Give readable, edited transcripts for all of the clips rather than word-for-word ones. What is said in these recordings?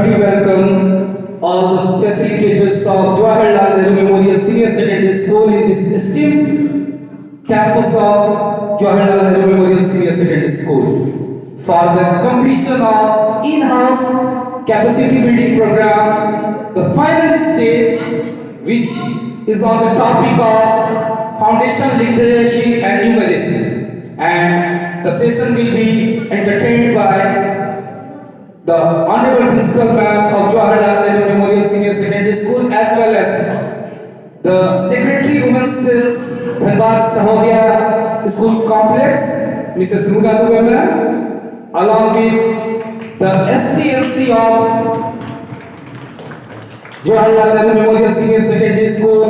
heartily welcome all the facilitators of Jawaharlal Nehru Memorial Senior Secondary School in this esteemed campus of Jawaharlal Nehru Memorial Senior Secondary School for the completion of in-house capacity building program, the final stage which is on the topic of foundation literacy and numeracy, and the session will be entertained by the Honorable Principal Ma'am of Jawaharlal Nehru Memorial Senior Secondary School, as well as the Secretary Women's Cells Dhanbad Sahodia Schools Complex, Mrs. Runa Dubey Ma'am, along with the STLC of Jawaharlal Nehru Memorial Senior Secondary School,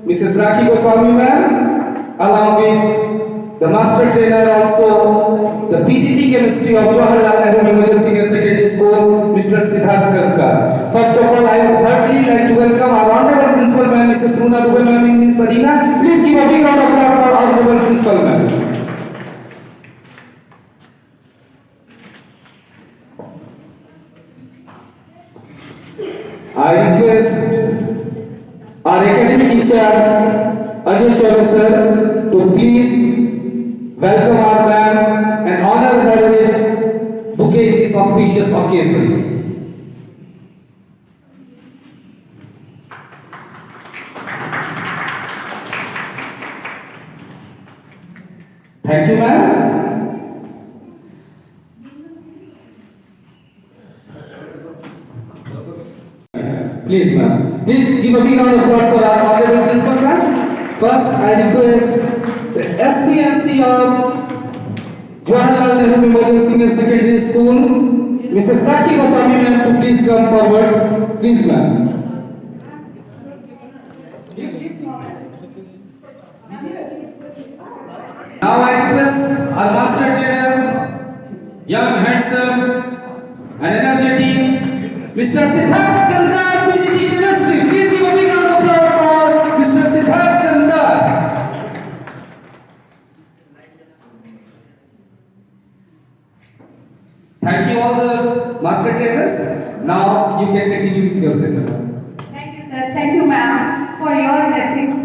Mrs. Rakhi Goswami Ma'am, along with the Master Trainer also, the PGT Chemistry of Jawaharlal Nehru Memorial Senior Secondary School, Mr. Siddharth Karkar. First of all, I would heartily like to welcome our Honorable Principal Ma'am, Mrs. Runa Dubey Ma'am, in this arena. Please give a big round of applause for our Honorable Principal Ma'am. I request our academic in charge, Ajay Chaudhary sir, to please welcome our ma'am and honor her with bouquet in this auspicious occasion. Thank you, ma'am. Please, ma'am. Please give a big round of applause for our honorable principal, ma'am. First, I request the STNC of Jawaharlal Nehru Memorial Senior Secondary School, Mrs. Rakhi Goswami ma'am, to please come forward. Please, ma'am. Now I request our master trainer, young, handsome, and energetic, Mr. Siddharth Karkar, PGT Chemistry. Please give a big round of applause for Mr. Siddharth Karkar. Thank you all the master trainers. Now you can continue with your session. Thank you, sir. Thank you, ma'am, for your blessings.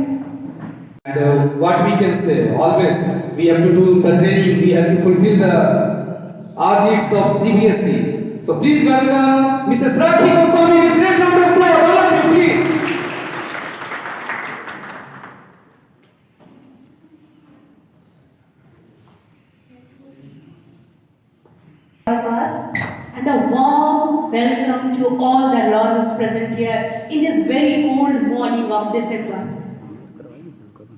And what we can say, always we have to do the training, we have to fulfill our needs of Cbse. So please welcome Mrs. Rakhi Goswami with great round of applause. All of you, please. Us and a warm welcome to all the learners present here in this very cold morning of December.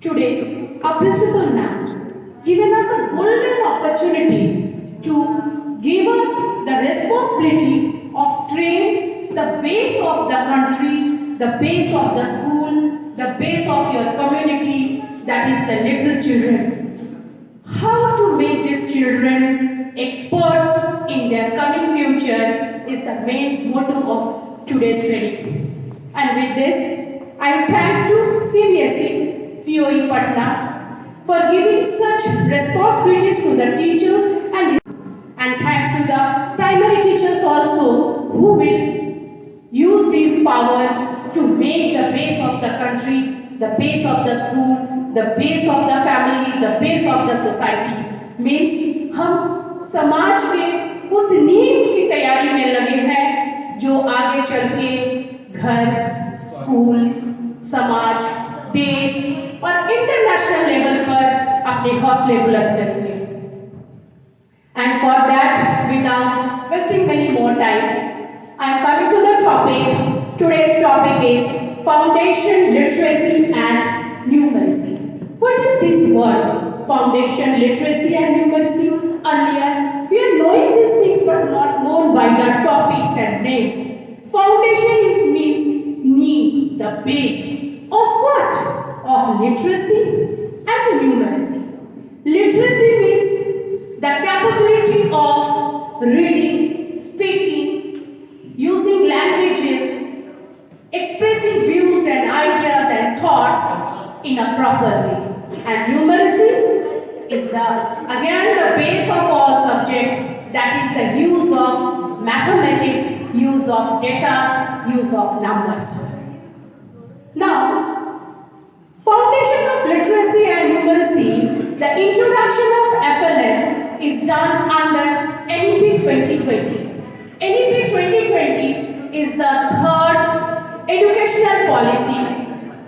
Today, our principal ma'am given us a golden opportunity to give us the responsibility of train the base of the country, the base of the school, the base of your community, that is the little children. How to make these children experts in their coming future is the main motto of today's training. And with this, I thank to Cbse COE Patna for giving such responsibilities to the teachers, and thanks to the primary teachers also who will use this power to make the base of the country, the base of the school, the base of the family, the base of the society. Means हम समाज के उस नींव की तैयारी में लगे हैं जो आगे चल के घर, स्कूल, समाज, देश और इंटरनेशनल लेवल पर अपने हौसले बुलंद करेंगे. And for that, without wasting many more time, I am coming to the topic. Today's topic is foundation literacy and numeracy. What is this word? Foundation literacy and numeracy. Earlier, we are knowing these things but not known by the topics and names. Foundation means knee, the base of what? Of literacy and numeracy. Literacy means the capability of reading, speaking, using languages, expressing views and ideas and thoughts in a proper way. And numeracy is again the base of all subject, that is the use of mathematics use of data, use of numbers. Now, foundation of literacy and numeracy, the introduction of FLN is done under NEP 2020. NEP 2020 is the third educational policy.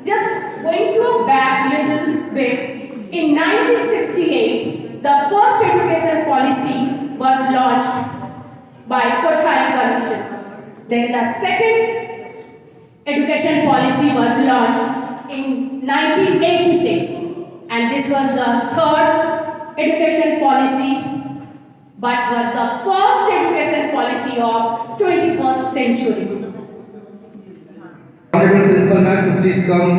Just going to back little bit, in 1968, the first education policy was launched by Kothari Commission. Then the second education policy was launched in 1986, and this was the third education policy, but was the first education policy of 21st century. Honorable Principal Ma'am, to please come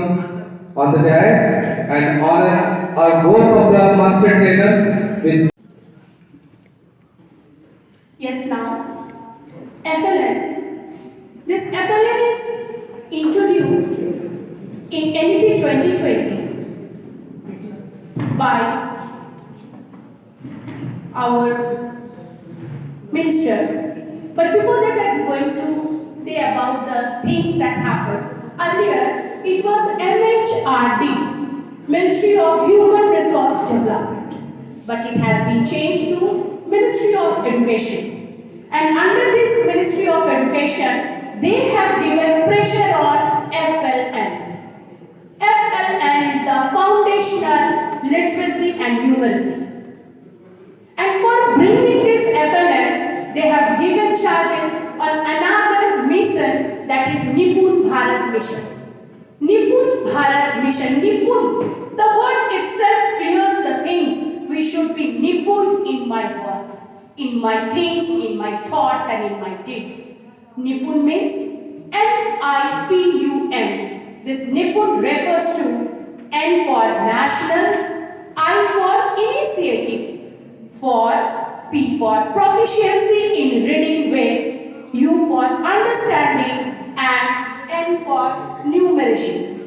on the dais and honor our both of the master trainers with. Yes, now, FLN. This FLN is introduced in NEP 2020 by our minister. But before that, I'm going to say about the things that happened. Earlier, it was MHRD, Ministry of Human Resource Development, but it has been changed to Ministry of Education. And under this Ministry of Education, they have given pressure on FLN. FLN is the Foundational Literacy and Numeracy. And for bringing this FLN, they have given charges on another mission, that is Nipun Bharat Mission. Nipun Bharat Mission. Nipun, the word itself clears the things. We should be Nipun in my words, in my things, in my thoughts, and in my deeds. Nipun means N-I-P-U-N. This Nipun refers to N for national, I for initiative, for P for proficiency in reading with, U for understanding, and N for numeracy.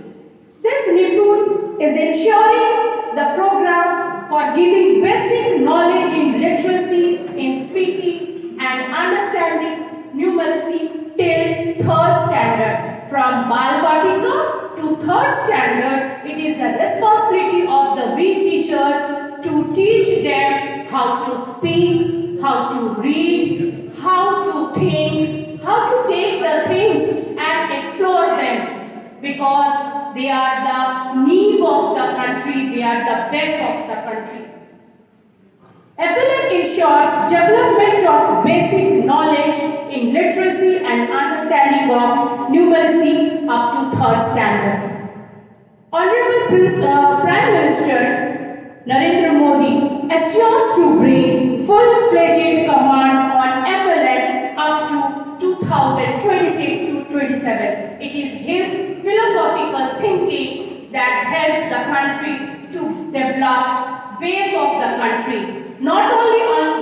This Nipun is ensuring the program for giving basic knowledge in literacy, in speaking and understanding numeracy till 3rd standard. From Balvatika to 3rd standard, it is the responsibility of the we teachers to teach them how to speak, how to read, how to think, how to take the things and explore them, because they are the need of the country, they are the best of the country. FLN ensures development of basic knowledge in literacy and understanding of numeracy up to 3rd standard. Honorable Prime Minister Narendra Modi assures to bring full-fledged command on FLN up to 2026 to 27. It is his philosophical thinking that helps the country to develop base of the country. Not only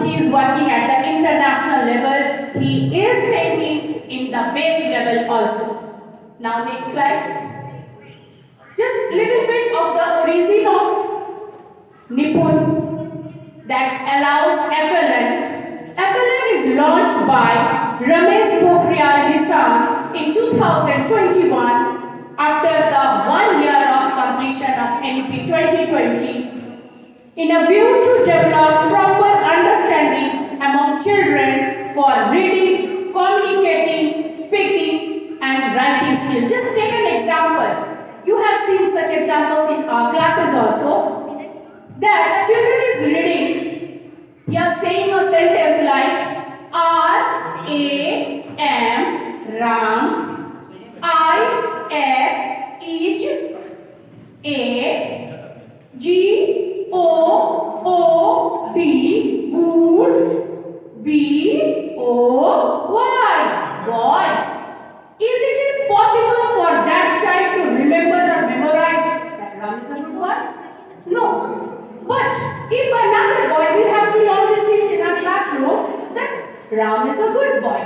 he is working at the international level, he is thinking in the base level also. Now next slide. Just little bit of the origin of Nipun that allows FLN. FLN is launched by Ramesh Pokhriyal Nishank in 2021 after the 1 year of completion of NEP 2020 in a view to develop proper understanding among children for reading, communicating, speaking and writing skills. Just take an example. You have seen such examples in our classes also. That a children is reading, you are saying a sentence like R-A-M, Ram, I-S, each, A-G-O-O-D, good, B-O-Y, boy. Is possible for that child to remember or memorize that Ram is a good boy? No. But if another boy, we have seen all these things in our classroom, that Ram is a good boy.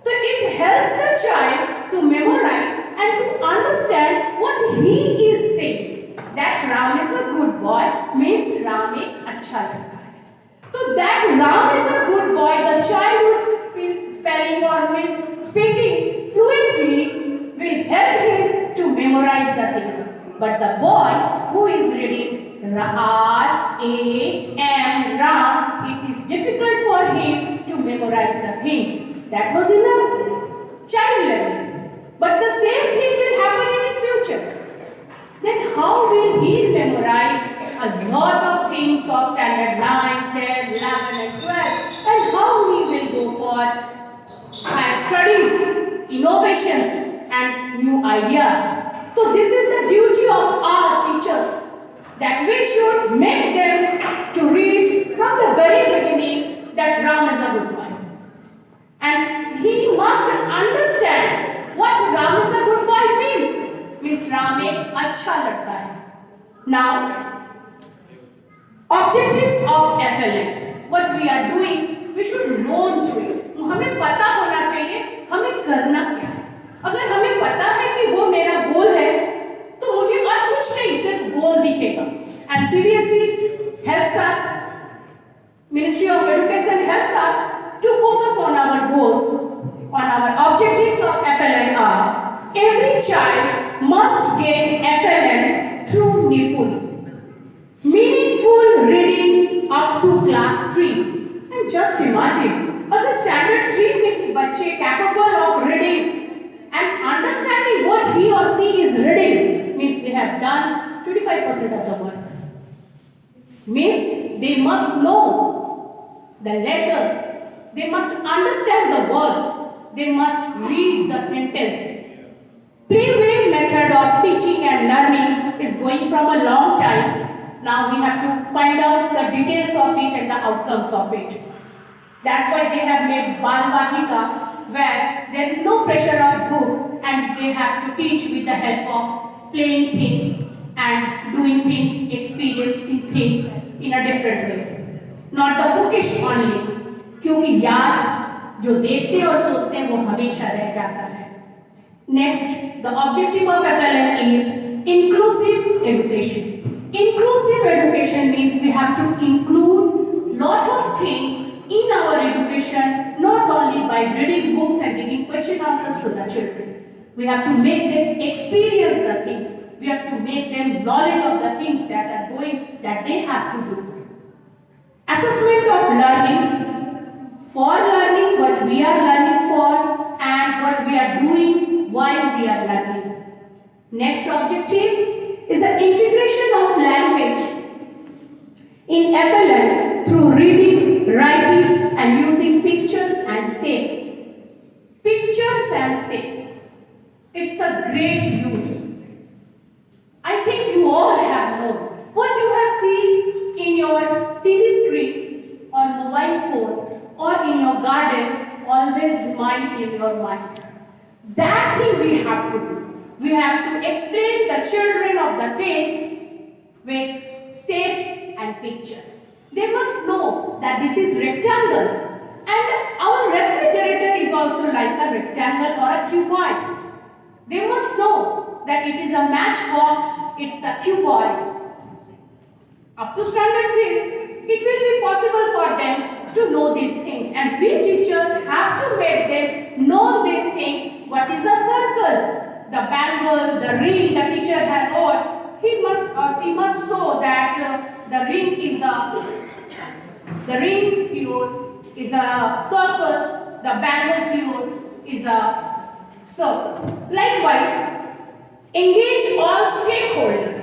So it helps the child to memorize and to understand what he is saying. That Ram is a good boy means Ram ek acha lagta hai. So that Ram is a good boy, the child who is spelling or who is speaking fluently will help him to memorize the things. But the boy who is reading R, A, M, Ram, it is difficult for him to memorize the things. That was in a child level. But the same thing will happen in his future. Then how will he memorize a lot of things of standard 9, 10, 11 and 12? And how he will go for higher studies, innovations and new ideas. So this is the duty of our teachers, that we should make them to read from the very beginning that Ram is a good boy. And he must understand what Ram is a good boy means. Means Ram एक अच्छा लड़का है. Now, objectives of FLN. What we are doing, we should know to it. हमें पता होना चाहिए हमें करना क्या है. अगर हमें पता है कि वो मेरा गोल है तो मुझे और कुछ नहीं सिर्फ गोल दिखेगा. And Cbse helps us, Ministry of Education helps us to focus on our goals, on our objectives of FLN are: every child must get FLN through Nipun, meaningful reading up to class 3. And just imagine, अगर standard 3 में बच्चे capable of reading and understanding what he or she is reading, means they have done 25% of the work. Means they must know the letters, they must understand the words, they must read the sentence. Playway method of teaching and learning is going from a long time. Now we have to find out the details of it and the outcomes of it. That's why they have made Bal Vatika, where there is no pressure of book and they have to teach with the help of playing things and doing things, experiencing things in a different way. Not the bookish only. क्योंकि याद जो देखते और सोचते हैं वो हमेशा रह जाता है. Next, the objective of FLN is inclusive education. Inclusive education means we have to include lot of things in our education, not only by reading books and giving question answers to the children. We have to make them experience the things. We have to make them knowledge of the things that are going, that they have to do. Assessment of learning. For learning, what we are learning for and what we are doing while we are learning. Next objective is the integration of language in FLN through reading, writing and using pictures and shapes. Pictures and shapes. It's a great use. I think you all have known. What you have seen in your TV screen or mobile phone or in your garden always remains in your mind. That thing we have to do. We have to explain the children of the things with shapes and pictures. They must know that this is rectangle and our refrigerator is also like a rectangle or a cuboid. They must know that it is a matchbox, it's a cuboid. Up to standard 3, it will be possible for them to know these things, and we teachers have to make them know these things. What is a circle? The bangle, the ring the teacher has on, he must or she must show that the ring is a circle, the bangle here is a circle. Likewise, engage all stakeholders.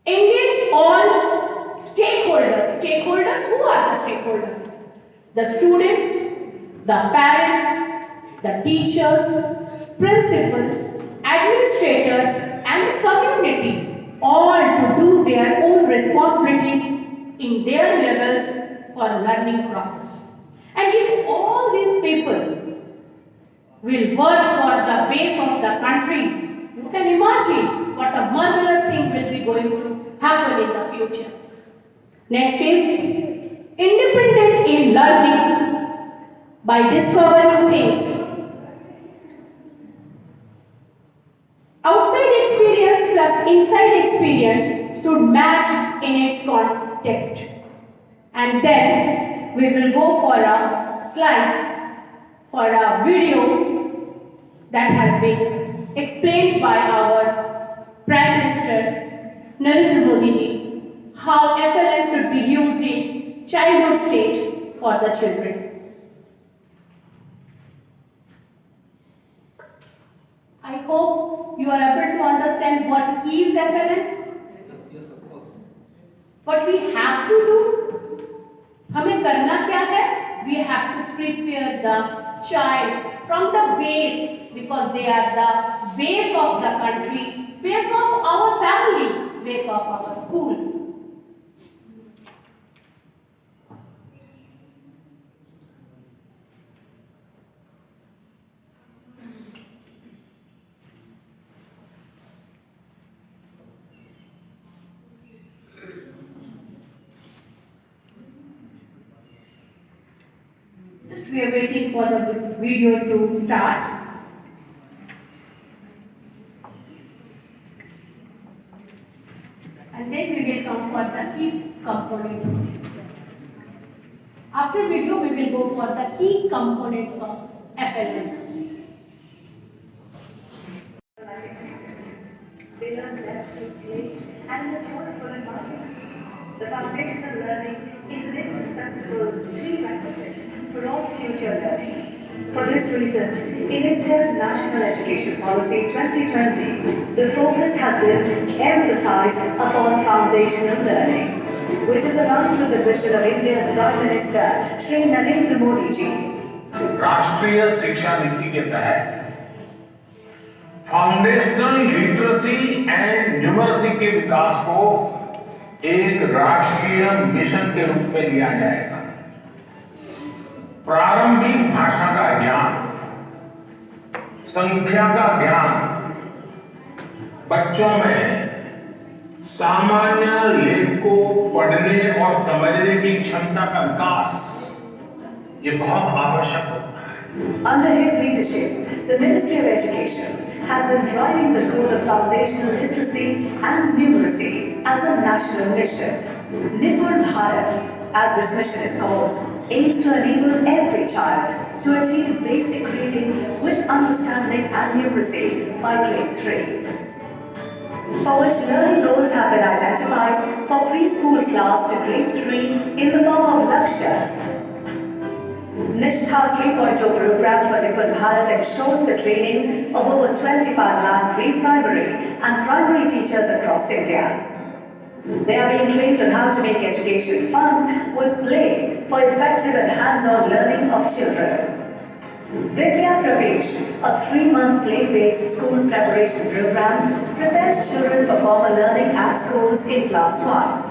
Engage all stakeholders. Stakeholders, who are the stakeholders? The students, the parents, the teachers, principal, administrators and the community, all to do their own responsibilities in their levels for learning process. And if all these people will work for the base of the country, you can imagine what a marvelous thing will be going to happen in the future. Next is independent in learning by discovering things. Outside experience plus inside experience should match in its context. And then we will go for a slide, for a video that has been explained by our Prime Minister Narendra Modi ji, how FLN should be used in childhood stage for the children. I hope you are able to understand what is FLN. Yes, of course. What we have to do, हमें करना क्या है? We have to prepare the child from the base, because they are the base of the country, base of our family, base of our school. Just we are waiting for the video to start. And then we will come for the key components. After video, we will go for the key components of FLN. Life experiences. They learn best through play and in a joyful environment. The foundational learning is an indispensable prerequisite for all future learning. For this reason, in India's National Education Policy 2020, the focus has been emphasized upon foundational learning, which is aligned with the vision of India's Prime Minister, Shri Narendra Modi ji. राष्ट्रीय शिक्षा नीति के तहत foundational literacy and numeracy के विकास को एक राष्ट्रीय mission के रूप में लिया जाएगा। प्रारंभिक भाषा का ज्ञान, संख्या का ज्ञान, बच्चों में सामान्य लेख को पढ़ने और समझने की क्षमता का विकास ये बहुत आवश्यक होता है। Under his leadership, the Ministry of Education has been driving the goal of foundational literacy and numeracy as a national mission. Nipun Bharat, as this mission is called, aims to enable every child to achieve basic reading with understanding and numeracy by grade 3. For which learning goals have been identified for preschool class to grade 3 in the form of Lakshyas. Nishtha 3.0 program for Nipun Bharat ensures the training of over 25 lakh pre-primary and primary teachers across India. They are being trained on how to make education fun with play for effective and hands-on learning of children. Vidya Pravesh, a 3-month play-based school preparation program, prepares children for formal learning at schools in class 1.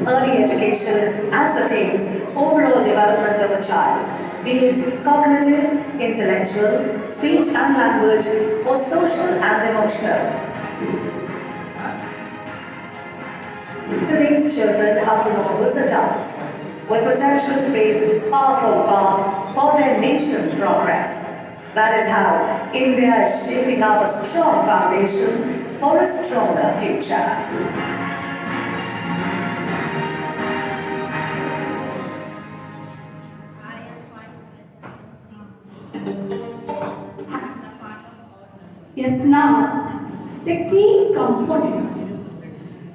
Early education ascertains overall development of a child, be it cognitive, intellectual, speech and language, or social and emotional. Today's children are tomorrow's adults, with potential to pave a powerful path for their nation's progress. That is how India is shaping up a strong foundation for a stronger future. Yes, now the key components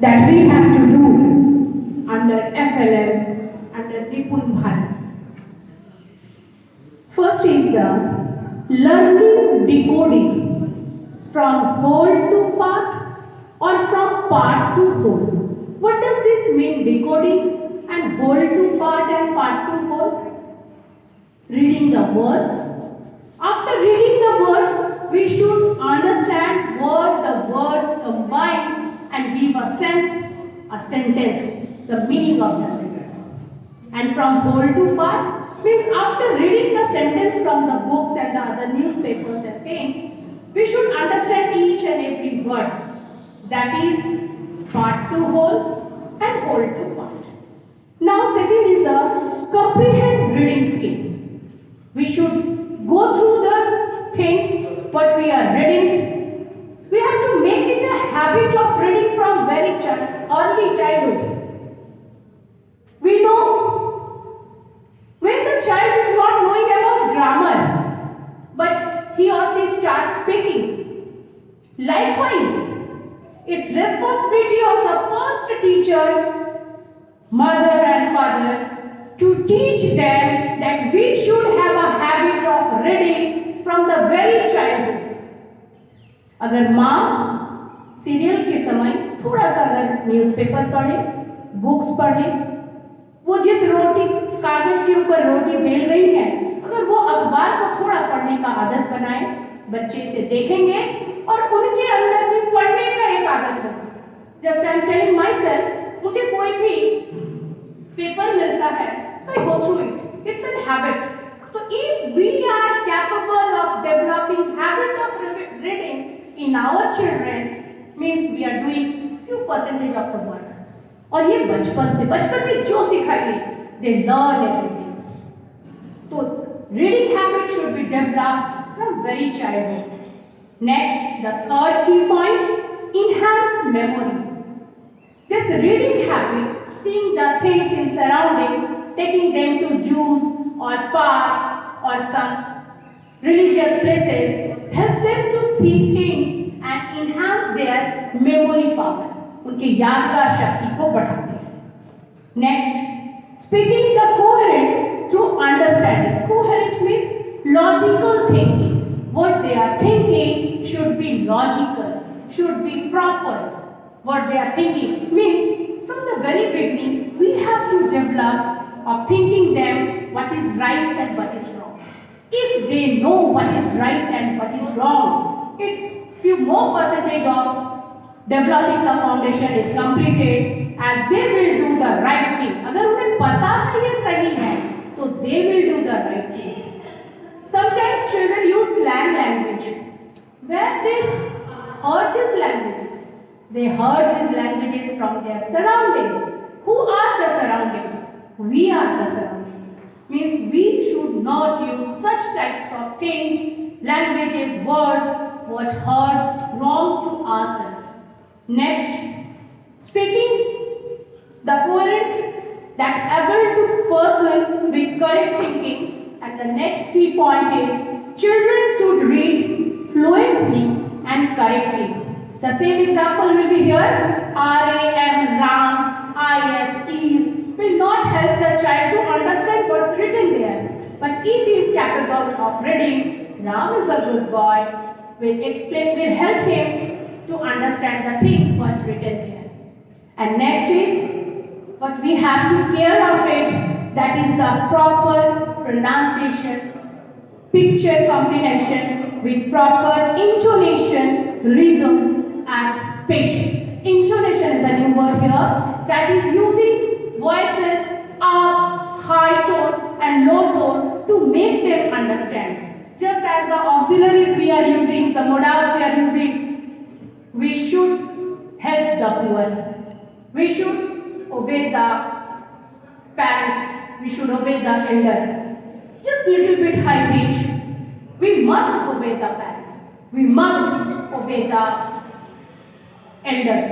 that we have to do under FLM, under Nipun Bharat. First is the learning decoding from whole to part or from part to whole. What does this mean, decoding and whole to part and part to whole? Reading the words. After reading the words, we should understand what the words combine and give a sense, a sentence, the meaning of the sentence. And from whole to part means after reading the sentence from the books and the other newspapers and things, we should understand each and every word. That is part to whole and whole to part. Now second is the comprehend reading skill. We should go through the things what we are reading. We have to make it a habit of reading from very early childhood. We know he or she starts speaking. Likewise, it's responsibility of the first teacher, mother and father, to teach them that we should have a habit of reading from the very childhood. अगर माँ serial के समय थोड़ा सा अगर newspaper पढ़े, books पढ़े, वो जिस रोटी कागज के ऊपर रोटी बेल रही है, अगर वो अखबार को थोड़ा पढ़ने का आदत बनाए, बच्चे इसे देखेंगे और उनके अंदर भी पढ़ने का एक आदत होगा. Just I am telling myself, मुझे कोई भी पेपर मिलता है तो I go through it. It's an habit. तो if we are capable of developing habit of reading in our children, means we are doing few percentage of the work. और ये बचपन में जो सिखाइए, they learn everything. तो reading habit should be developed from very childhood. Next, the third key point, enhance memory. This reading habit, seeing the things in surroundings, taking them to zoos or parks or some religious places, help them to see things and enhance their memory power. उनके यादगार शक्ति को बढ़ाते हैं. Next, speaking the coherent through understanding. Coherent means logical thinking. What they are thinking should be logical, should be proper. What they are thinking means from the very beginning we have to develop of thinking them what is right and what is wrong. If they know what is right and what is wrong, it's few more percentage of developing the foundation is completed as they will do the right thing. अगर उन्हें पता है ये सही है, तो they will do the right thing. Sometimes children use slang language. Where they heard these languages? They heard these languages from their surroundings. Who are the surroundings? We are the surroundings. Means we should not use such types of things, languages, words, what heard wrong to ourselves. Next, speaking the coherent that able to person with correct thinking. And the next key point is children should read fluently and correctly. The same example will be here. RAM, RAM, is will not help the child to understand what's written there. But if he is capable of reading, Ram is a good boy, will help him to understand the things what's written there. And next is what we have to care of it, that is the proper pronunciation, picture comprehension with proper intonation, rhythm and pitch. Intonation is a new word here, that is using voices up, high tone and low tone to make them understand. Just as the auxiliaries we are using, the modals we are using, we should help the poor. We should obey the parents. We should obey the elders. Just little bit high pitch. We must obey the parents. We must obey the elders.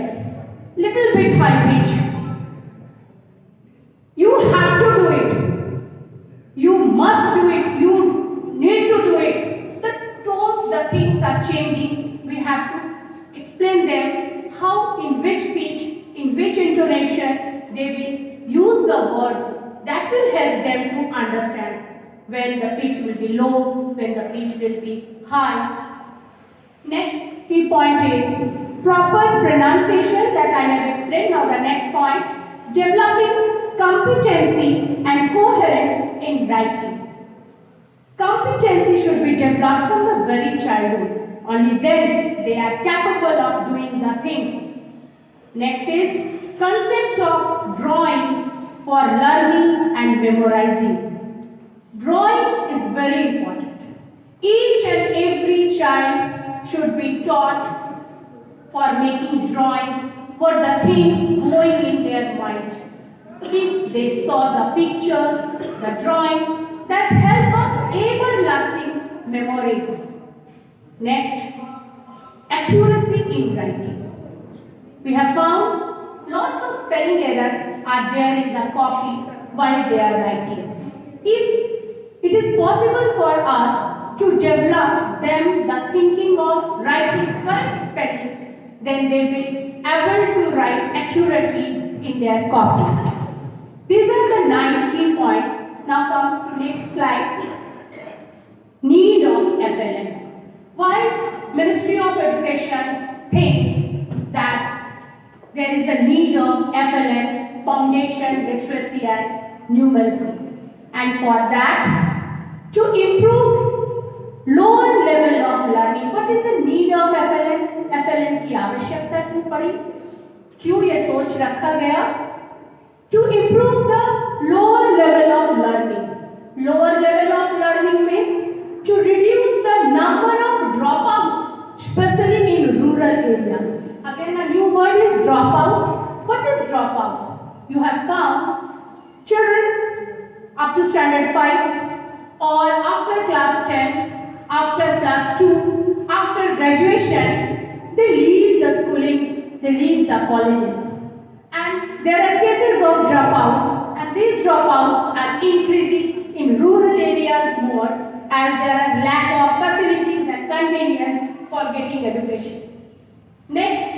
Little bit high pitch. You have to do it. You must do it. You need to do it. The tones, the things are changing. We have to explain them how, in which pitch, in which intonation they will use the words. That will help them to understand when the pitch will be low, when the pitch will be high. Next key point is proper pronunciation that I have explained. Now the next point, developing competency and coherent in writing. Competency should be developed from the very childhood. Only then they are capable of doing the things. Next is concept of drawing for learning and memorizing. Drawing is very important. Each and every child should be taught for making drawings for the things going in their mind. If they saw the pictures, the drawings, that help us everlasting memory. Next, accuracy in writing. We have found lots of spelling errors are there in the copies while they are writing. If it is possible for us to develop them the thinking of writing correct spelling, then they will able to write accurately in their copies. These are the 9 key points. Now comes to next slide. Need of FLN. Why Ministry of Education think that there is a need of FLN, Foundation, Literacy and Numeracy. And for that, to improve lower level of learning. What is the need of FLN? FLN की आवश्यकता क्यों पड़ी? क्यों ये सोच रखा गया? To improve the lower level of learning. Lower level of learning means to reduce the number of dropouts, especially in rural areas. Again, a new word is dropouts. What is dropouts? You have found children up to standard 5 or after class 10, after class 2, after graduation, they leave the schooling, they leave the colleges. And there are cases of dropouts, and these dropouts are increasing in rural areas more as there is lack of facilities and convenience for getting education. Next,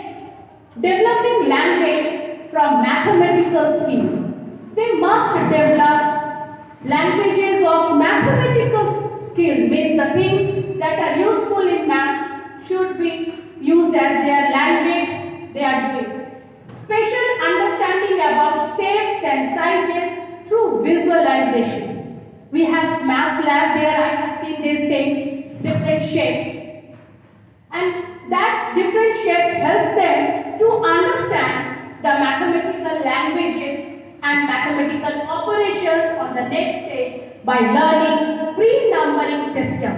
developing language from mathematical skill. They must develop languages of mathematical skill, means the things that are useful in maths should be used as their language they are doing. Special understanding about shapes and sizes through visualization. We have maths lab there, I have seen these things, different shapes. And that different shapes helps them to understand the mathematical languages and mathematical operations on the next stage by learning pre-numbering system.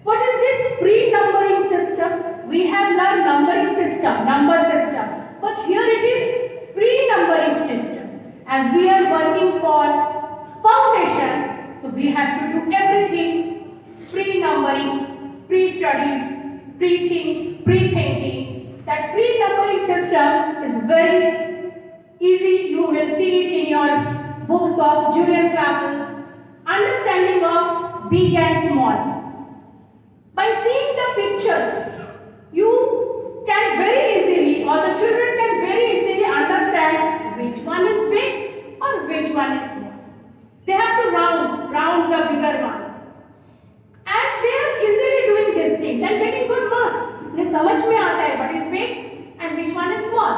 What is this pre-numbering system? We have learned numbering system, number system. But here it is pre-numbering system. As we are working for foundation, so we have to do everything pre-numbering, pre-studies, pre-things, pre-thinking. That pre-numbering system is very easy. You will see it in your books of junior classes. Understanding of big and small. By seeing the pictures, you can very easily, or the children can very easily understand which one is big or which one is small. They have to round the bigger one. And they are easily doing these things and getting good marks. उन्हें समझ में आता है what is big and which one is small.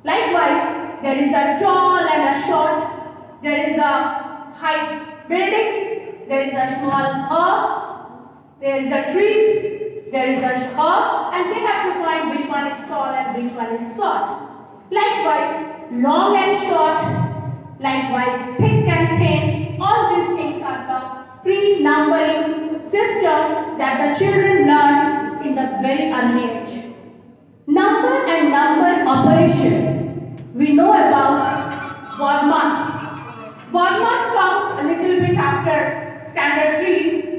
Likewise, there is a tall and a short. There is a high building. There is a small herb. There is a tree. There is a herb, and they have to find which one is tall and which one is short. Likewise, long and short. Likewise, thick and thin. All these things are the pre-numbering system that the children learn in the very early age. Number and number operation. We know about BODMAS. BODMAS comes a little bit after standard 3.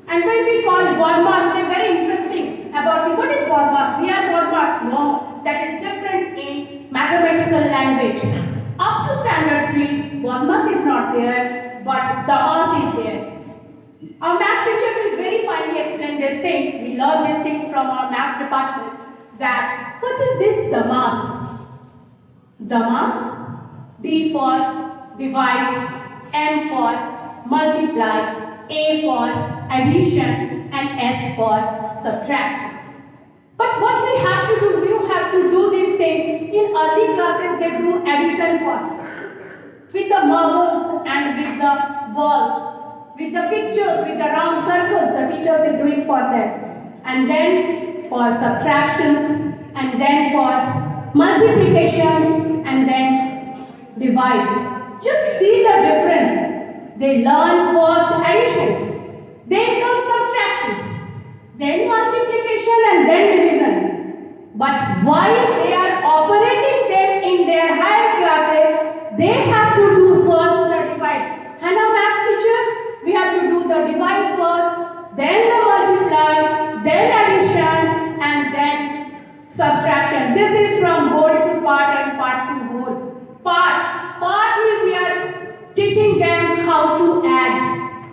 And when we call BODMAS, they are very interesting about it. What is BODMAS? We are BODMAS. No, that is different in mathematical language. Up to standard 3, BODMAS is not there, but DAMAS is there. Our maths teacher will very finely explain these things. We learn these things from our maths department. That what is this DAMAS? DAMAS, D for divide, M for multiply, A for addition, and S for subtraction. But what we have to do, you have to do these things. In early classes, they do addition first. With the marbles and with the balls, with the pictures, with the round circles, the teachers are doing for them. And then for subtractions, and then for multiplication, and then divide. Just see the difference. They learn first addition, then comes subtraction, then multiplication and then division. But while they are operating them in their higher classes, they have to do first the divide. And a maths teacher, we have to do the divide first, then the multiply, then addition, and then subtraction. This is from whole to part and part to whole. Partly we are teaching them how to add,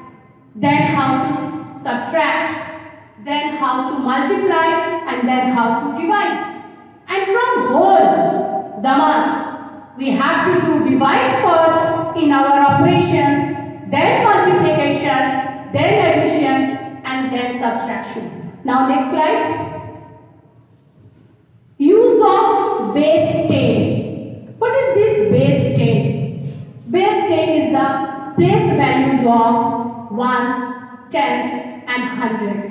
then how to subtract, then how to multiply, and then how to divide. And from whole, Damas, we have to do divide first in our operations, then multiplication, then addition, and then subtraction. Now next slide. Use of base 10. What is this base 10? Base 10 is the place values of ones, tens, and hundreds.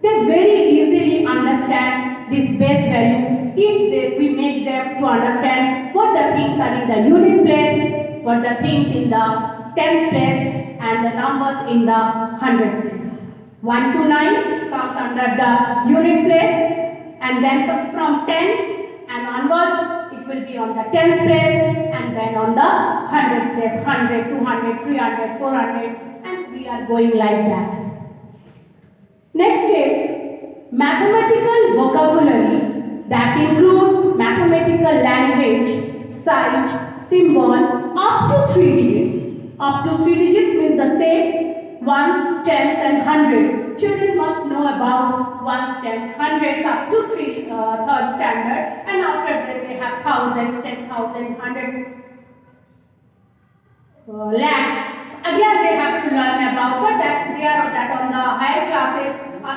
They very easily understand this base value if we make them to understand what the things are in the unit place, what the things in the tens place, and the numbers in the hundreds place. 1 to 9 comes under the unit place, and then from 10 and onwards it will be on the tens place, and then on the hundred place, 100, 200, 300, 400, and we are going like that. Next is mathematical vocabulary that includes mathematical language, sight, symbol up to 3 digits. Up to 3 digits means the same ones, tens, and hundreds. Children must know about ones, tens, hundreds up to third standard, and after that they have thousands, 10,000, 100 lakhs. Again they have to learn about, but they are on the higher classes,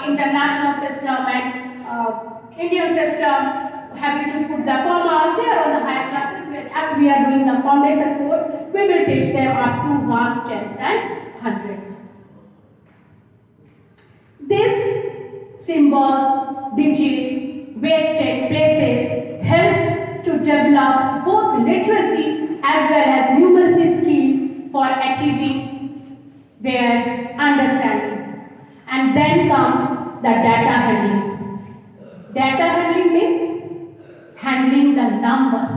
international system and Indian system, having to put the commas. They are on the higher classes. As we are doing the foundation course, we will teach them up to ones, tens, and hundreds. This symbols, digits, base 10 places helps to develop both literacy as well as numeracy skill for achieving their understanding. And then comes the data handling. Data handling means handling the numbers.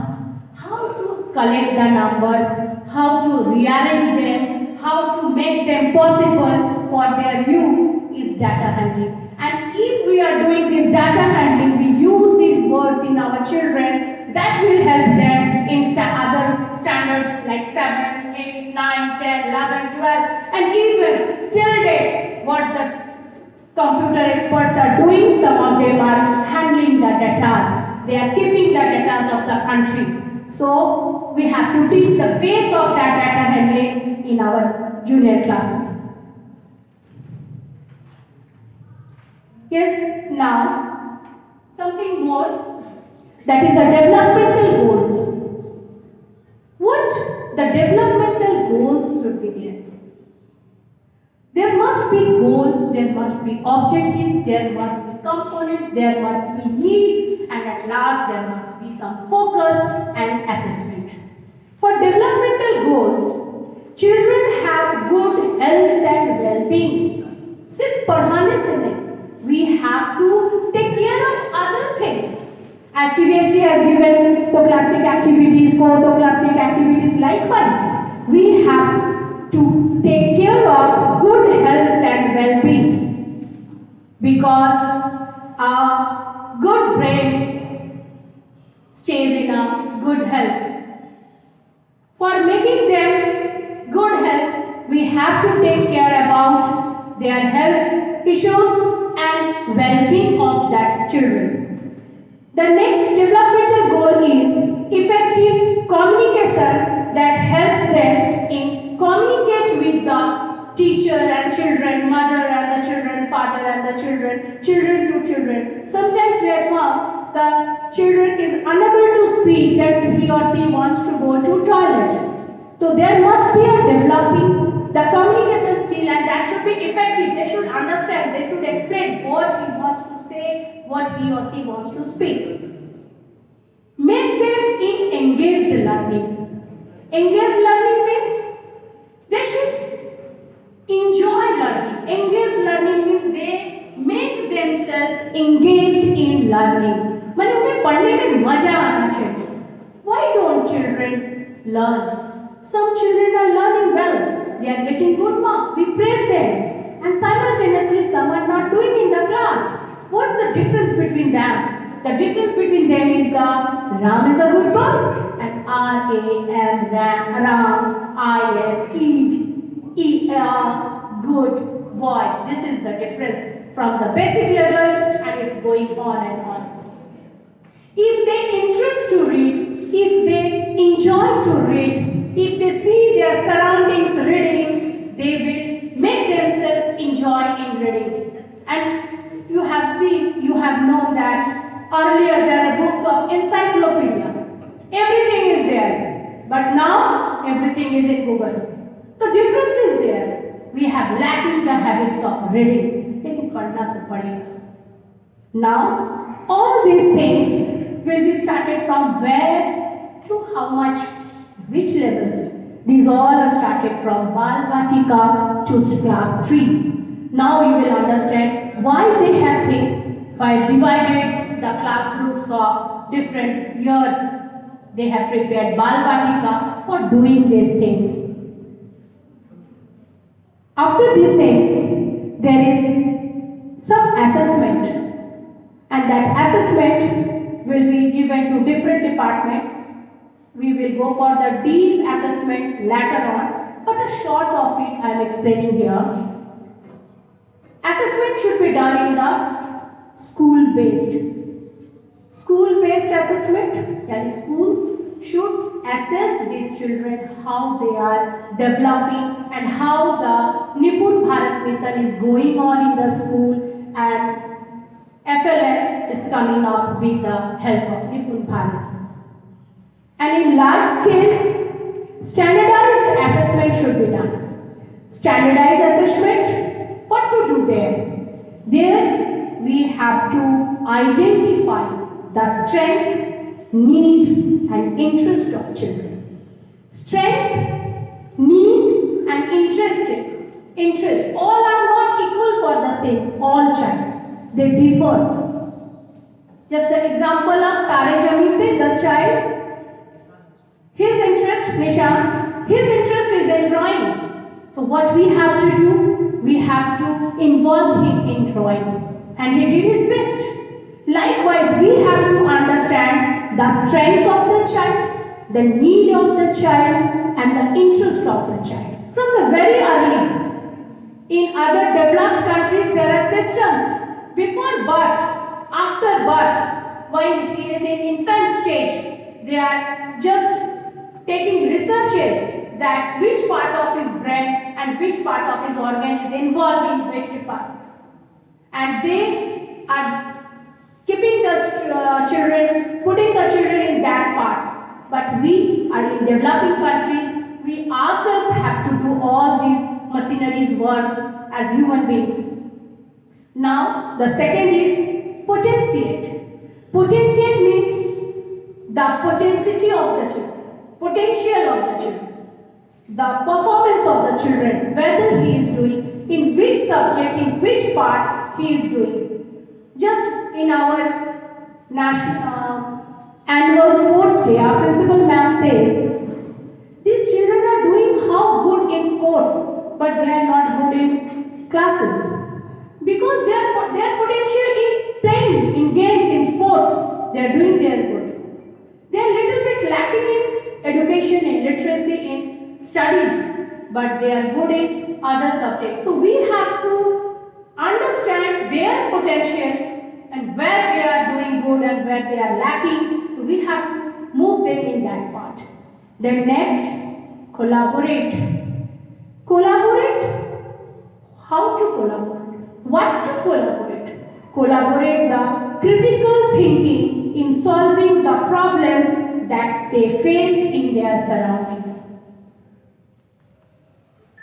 How to collect the numbers, how to rearrange them, how to make them possible for their use is data handling. And if we are doing this data handling, we use these words in our children, that will help them in other standards like 7, 8, 9, 10, 11, 12, and even still date what the computer experts are doing. Some of them are handling the data. They are keeping the data of the country. So we have to teach the base of that data handling in our junior classes. Yes, now something more, that is the developmental goals. What the developmental goals should be there? There must be goal, there must be objectives, there must be components, there must be need, and at last there must be some focus and assessment. For developmental goals, children have good health and well-being. Sirf padhane se nahi, we have to take care of other things. As Cbse has given scholastic activities, co-scholastic activities, likewise, we have to take care of good health and well-being, because a good brain stays in a good health. For making them good health, we have to take care about their health issues and well-being of that children. The next developmental goal is effective communication that helps them in communicate with the teacher and children, mother and the children, father and the children, children to children. Sometimes we have found the children is unable to speak that he or she wants to go to toilet. So there must be a developing the communication skill, and that should be effective. They should understand, they should explain what he wants to say, what he or she wants to speak. Make them in engaged learning. Engaged learning means they should enjoy learning. Engaged learning means they make themselves engaged in learning. माने उन्हें पढ़ने में मजा आना चाहिए. Why don't children learn? Some children are learning well. They are getting good marks. We praise them. And simultaneously some are not doing in the class. What's the difference between them? The difference between them is the Ram is a good boy and R-A-M, Ram, I-S, eat, E-R, good boy. This is the difference from the basic level, and it's going on and on. If they interest to read, if they enjoy to read, if they see their surroundings reading, they will make themselves enjoy in reading. And you have seen, you have known that earlier there are books of encyclopedia. Everything is there. But now everything is in Google. The difference is there. We have lacking the habits of reading. Lekin padhna to padega. Now all these things will be started from where to how much, which levels. These all are started from Bal Vatika to class 3. Now you will understand why they have divided the class groups of different years. They have prepared Bal Vatika for doing these things. After these things, there is some assessment, and that assessment will be given to different departments. We will go for the deep assessment later on, but a short of it I am explaining here. Assessment should be done in the school-based. School-based assessment, that is schools should assess these children how they are developing and how the Nipun Bharat mission is going on in the school, and FLM is coming up with the help of Nipun Bharat. And in large scale, standardized assessment should be done. Standardized assessment, what to do there? There we have to identify the strength, need and interest of children. Strength, need and interest, all are not equal for the same, all child. They differs. Just the example of Tare Zameen Pe, the child, his interest, Nishan, his interest is in drawing. So what we have to do? We have to involve him in drawing. And he did his best. Likewise, we have to understand the strength of the child, the need of the child, and the interest of the child. From the very early, in other developed countries, there are systems. Before birth, after birth, when he is in infant stage, they are just taking researches that which part of his brain and which part of his organ is involved in which department. And they are keeping the children, putting the children in that part. But we are in developing countries, we ourselves have to do all these machineries works as human beings. Now, the second is potentiate. Potentiate means the potentiality of the children, potential of the children, the performance of the children, whether he is doing, in which subject, in which part he is doing. Just in our national annual sports day, our principal ma'am says, these children are doing how good in sports, but they are not good in classes. Because their potential in playing, in games, in sports, they are doing their good. They are little bit lacking in education, in literacy, in studies, but they are good in other subjects. So we have to understand their potential and where they are doing good and where they are lacking. So we have to move them in that part. Then next, collaborate. Collaborate. How to collaborate? What to collaborate? Collaborate the critical thinking in solving the problems that they face in their surroundings.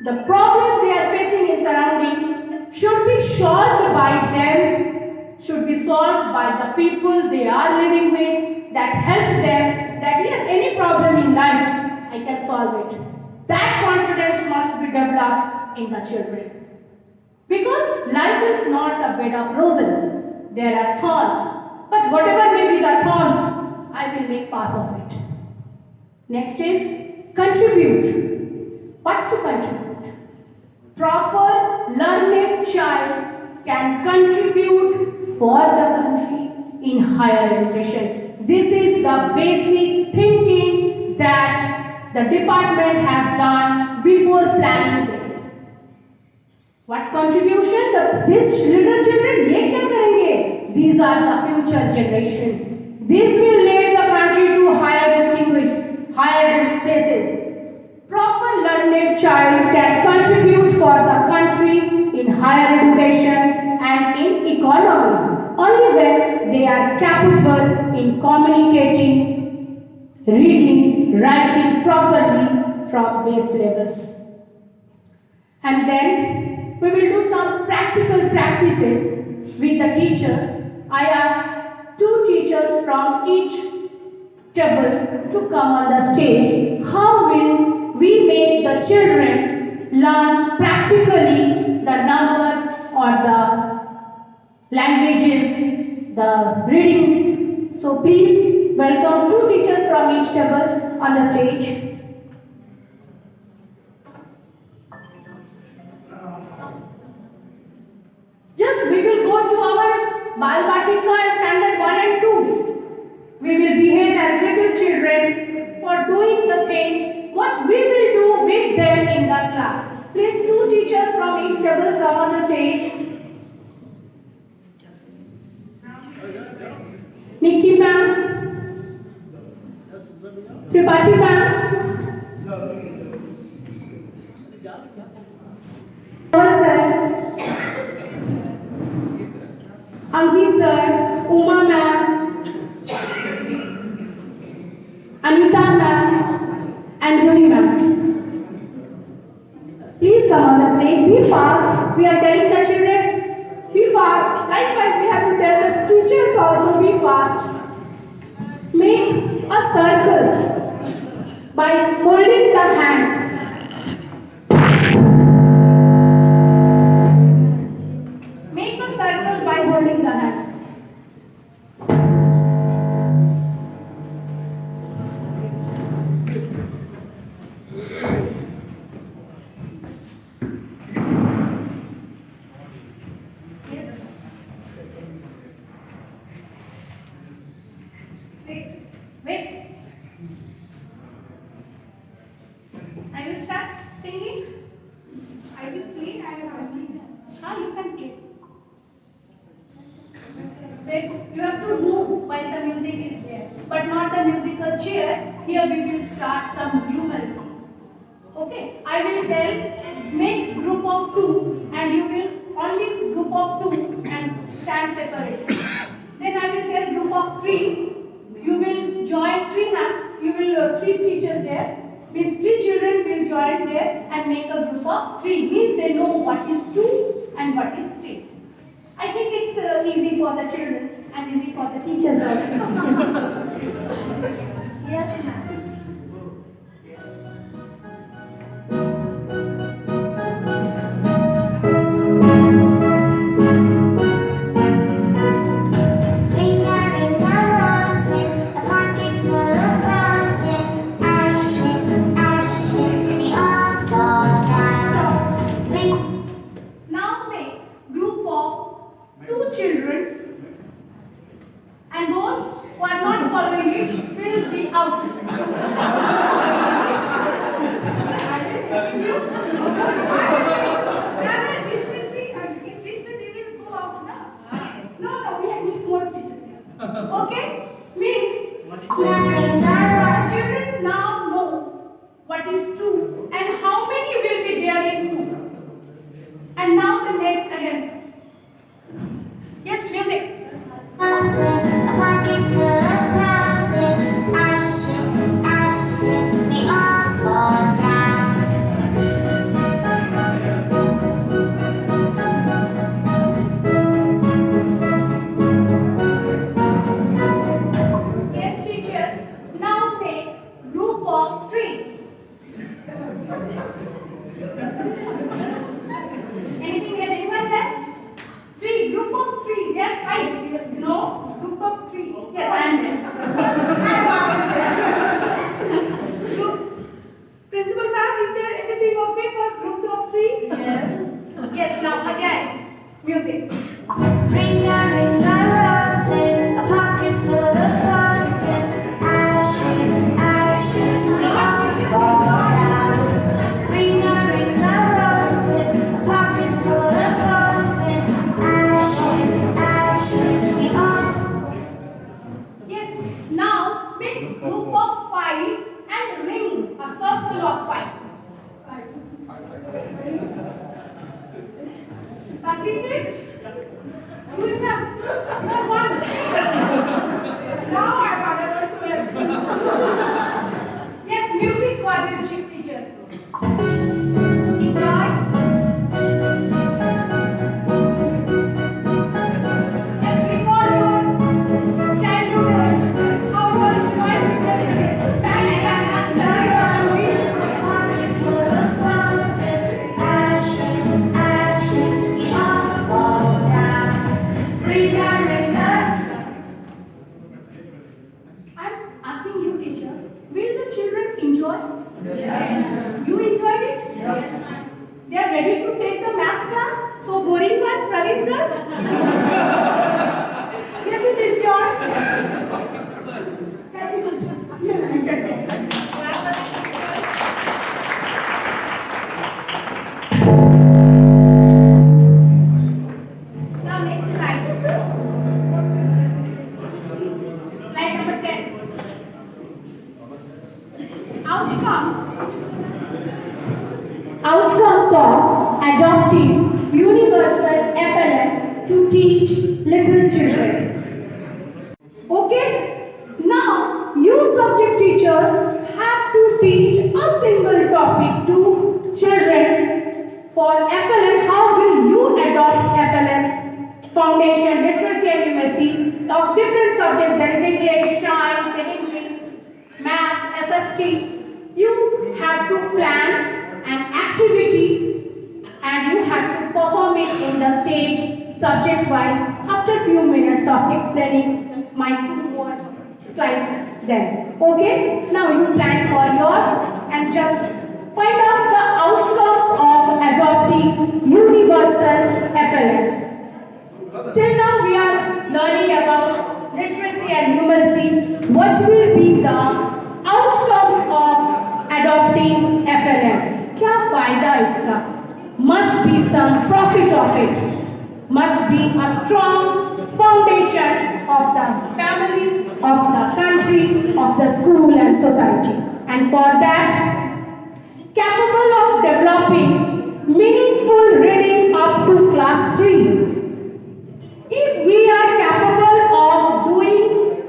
The problems they are facing in surroundings should be solved by them, should be solved by the people they are living with, that help them, that yes, any problem in life, I can solve it. That confidence must be developed in the children. Because life is not a bed of roses. There are thorns. But whatever may be the thorns, I will make pass of it. Next is contribute. What to contribute? Proper learned child can contribute for the country in higher education. This is the basic thinking that the department has done before planning this. What contribution these little children ये क्या करेंगे? These are the future generation. This will lead the country to higher places. Proper learned child can contribute for the country in higher education and in economy only when they are capable in communicating, reading, writing properly from base level. And then we will do some practical practices with the teachers. I asked 2 teachers from each table to come on the stage. How will we make the children learn practically the numbers or the languages, the reading? So please welcome 2 teachers from each table on the stage. Just we will go to our Balvatika and standard 1 and 2. We will behave as little children for doing the things what we will do with them in the class. Please 2 teachers from each table come on the stage. Nikki ma'am, Tripathi ma'am, sir, Ankit sir, Uma ma'am, Anita ma'am, and Joni ma'am. Please come on the stage. Be fast. We are telling the children, be fast. Likewise, we have to tell the teachers also, be fast. Make a circle by holding the hands. Make a circle by holding the hands. Wait. I will start singing. I will play, I am asking. You can play. Wait, you have to move while the music is there, but not the musical chair. Here we will start some numeracy. Okay, I will tell, make group of 2 and you will only group of 2 and stand separate. Then I will tell group of 3. You will join 3 hands, you will 3 teachers there, means 3 children will join there and make a group of 3, means they know what is 2 and what is 3. I think it's easy for the children and easy for the teachers also. Yes, ma'am. Now make group of 2 children and those who are not following it will be out. This will be, in this way they will go out now. No, we need more teachers here. Okay? Means the children now know what is 2 and how many will be there in 2. And now the next again. Yes, music. enjoy? Yes. You enjoyed it? Yes. They are ready to take the math class? So boring one, Praveen sir? You did enjoy? Very good. Yes, you can. Now next slide. Slide number 10. Outcomes of adopting universal FLN to teach little children. Okay? Now, you subject teachers have to teach a single topic to children for FLN. How will you adopt FLN? Foundation, literacy and numeracy of different subjects. There is English, science, English, maths, SST. You have to plan an activity and you have to perform it in the stage subject wise after few minutes of explaining my 2 more slides then. Okay? Now you plan for your and just find out the outcomes of adopting universal FLN. Still now we are learning about literacy and numeracy. What will be the outcomes of adopting FLN? क्या फायदा इसका? Must be some profit of it. Must be a strong foundation of the family, of the country, of the school and society. And for that, capable of developing meaningful reading up to class 3. If we are capable of doing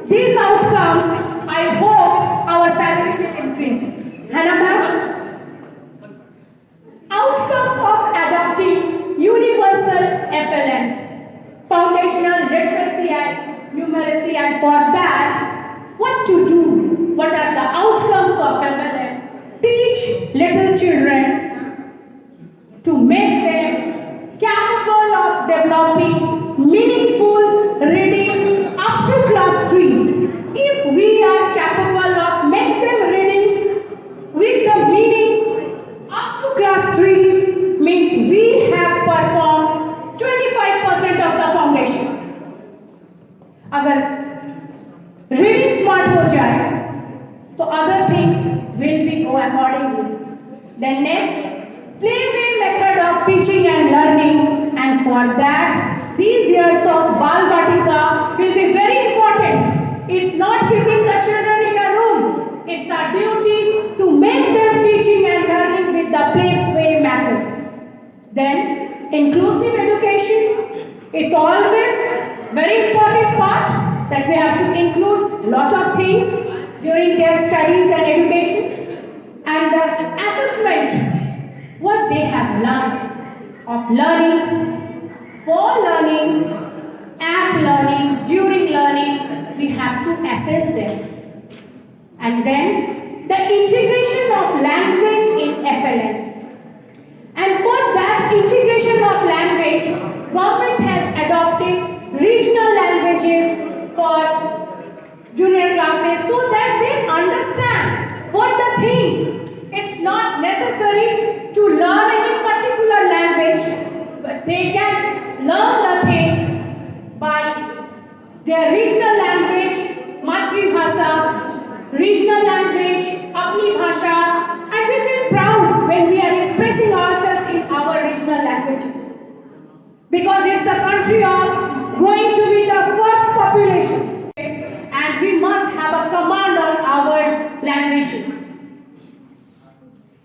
these outcomes, I hope our salary will increase. Hannah ma'am? Outcomes of adopting universal FLN, foundational literacy and numeracy, and for that, what to do? What are the outcomes of FLN? Teach little children to make them capable of developing meaningful reading up to class 3. If we are capable of make them reading with the meanings up to class 3, means we have performed 25% of the foundation. अगर reading smart हो जाए, तो other things will be go accordingly. Then next, playway method of teaching and learning, and for that, these years of Bal Vatika will be very important. It's not keeping the children in a room. It's our duty to make them teaching and learning with the playway method. Then, inclusive education. It's always very important part that we have to include a lot of things during their studies and education. And the assessment, what they have learned of learning, for learning, at learning, during learning, we have to assess them. And then the integration of language in FLN. And for that integration of language, government has adopted regional languages for junior classes so that they understand what the things. It's not necessary to learn any particular language, but they can learn the things by their regional language, Matribhasha, regional language, apni bhasha, and we feel proud when we are expressing ourselves in our regional languages. Because it's a country of going to be the first population, and we must have a command on our languages.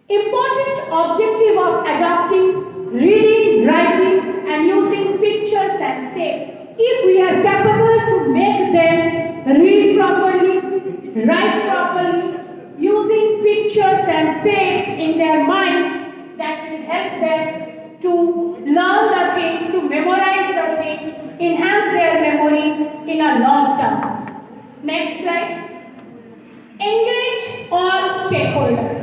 Important objective of adopting reading, writing, and using pictures and shapes. If we are capable to make them read properly, write properly, using pictures and shapes in their minds, that will help them to learn the things, to memorize the things, enhance their memory in a long term. Next slide. Engage all stakeholders.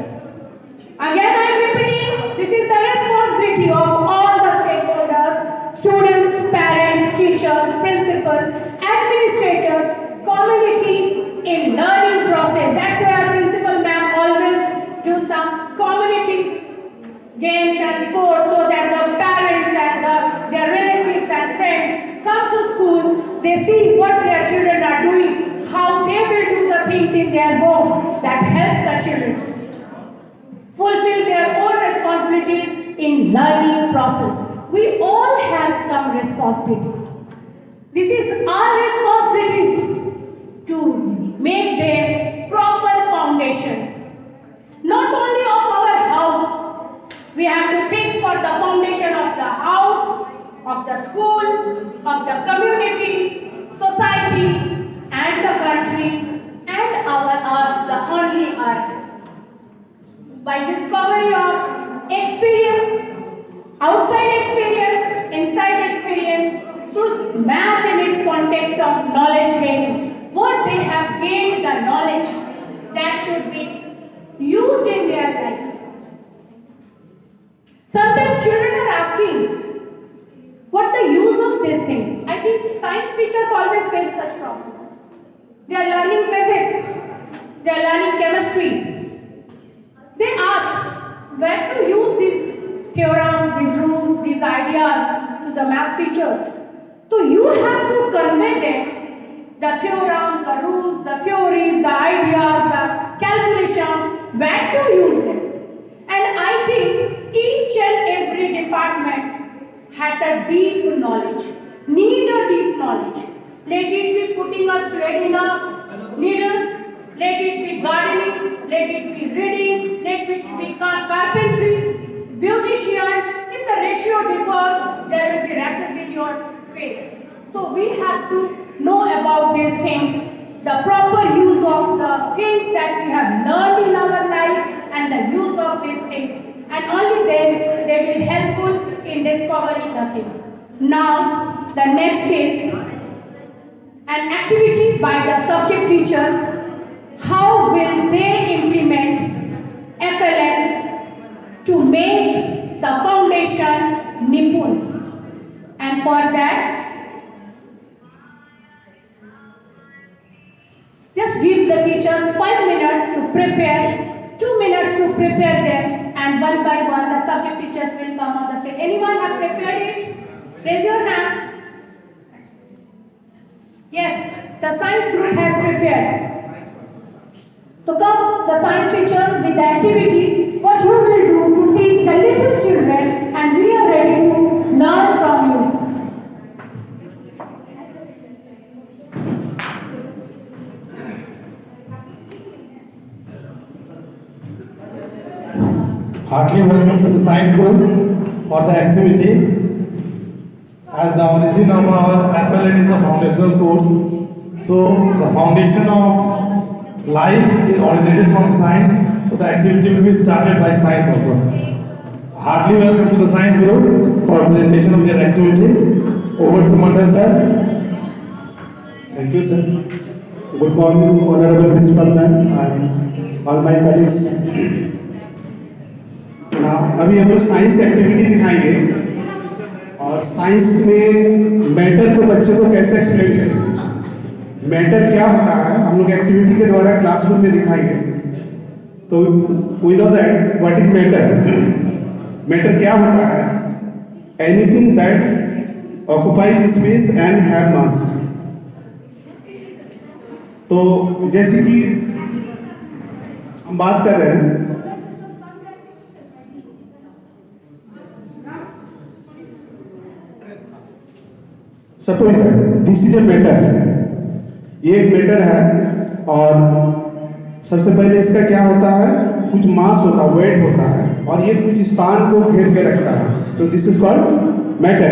Again I am repeating, this is the responsibility of all the stakeholders, students, parents, teachers, principals, administrators, community in learning process. That's why our principal ma'am always what their children are doing, how they will do the things in their home that helps the children fulfill their own responsibilities in learning process. We all have some responsibilities. This is our responsibilities to make them proper foundation. Not only of our house, we have to think for the foundation of the house, of the school, of the community, society, and the country, and our earth, the only earth. By discovery of experience, outside experience, inside experience, should match in its context of knowledge gaining. What they have gained, the knowledge that should be used in their life. Sometimes children are asking, what the use of these things? I think science teachers always face such problems. They are learning physics, they are learning chemistry. They ask, where to use these theorems, these rules, these ideas to the math teachers? So you have to convey them, the theorems, the rules, the theories, the ideas, the calculations, where to use them. And I think each and every department had a deep knowledge, need a deep knowledge. Let it be putting a thread in a needle, let it be gardening, let it be reading, let it be carpentry, beautician. If the ratio differs, there will be rashes in your face. So we have to know about these things, the proper use of the things that we have learned in our life and the use of these things. And only then they will helpful in discovering the things. Now, the next is an activity by the subject teachers. How will they implement FLN to make the foundation Nipun? And for that, just give the teachers 5 minutes to prepare, 2 minutes to prepare them, and one by one the subject teachers will come on the stage. Anyone have prepared it? Raise your hands. Yes, the science group has prepared. So come, the science teachers, with the activity, what you will do to teach the little children, and we are ready to learn from you. Heartily welcome to the science group for the activity. As the origin of our FLN is the foundational course, so the foundation of life is originated from science, so the activity will be started by science also. Heartily welcome to the science group for presentation of their activity. Over to Mandal sir. Thank you sir. Good morning honorable principal ma'am and all my colleagues. अभी हम लोग science activity दिखाएंगे और science में matter को बच्चे को कैसे एक्सप्लेन करें, मैटर क्या होता है हम लोग एक्टिविटी के द्वारा क्लासरूम में दिखाएंगे. तो we know that what is matter. Matter क्या होता है? Anything that occupies space and have mass. तो जैसे कि हम बात कर रहे हैं, suppose that this is a matter. ये एक मैटर है और सबसे पहले इसका क्या होता है, कुछ मास होता है, वेट होता है और ये कुछ स्थान को घेर के रखता है. तो this is called matter.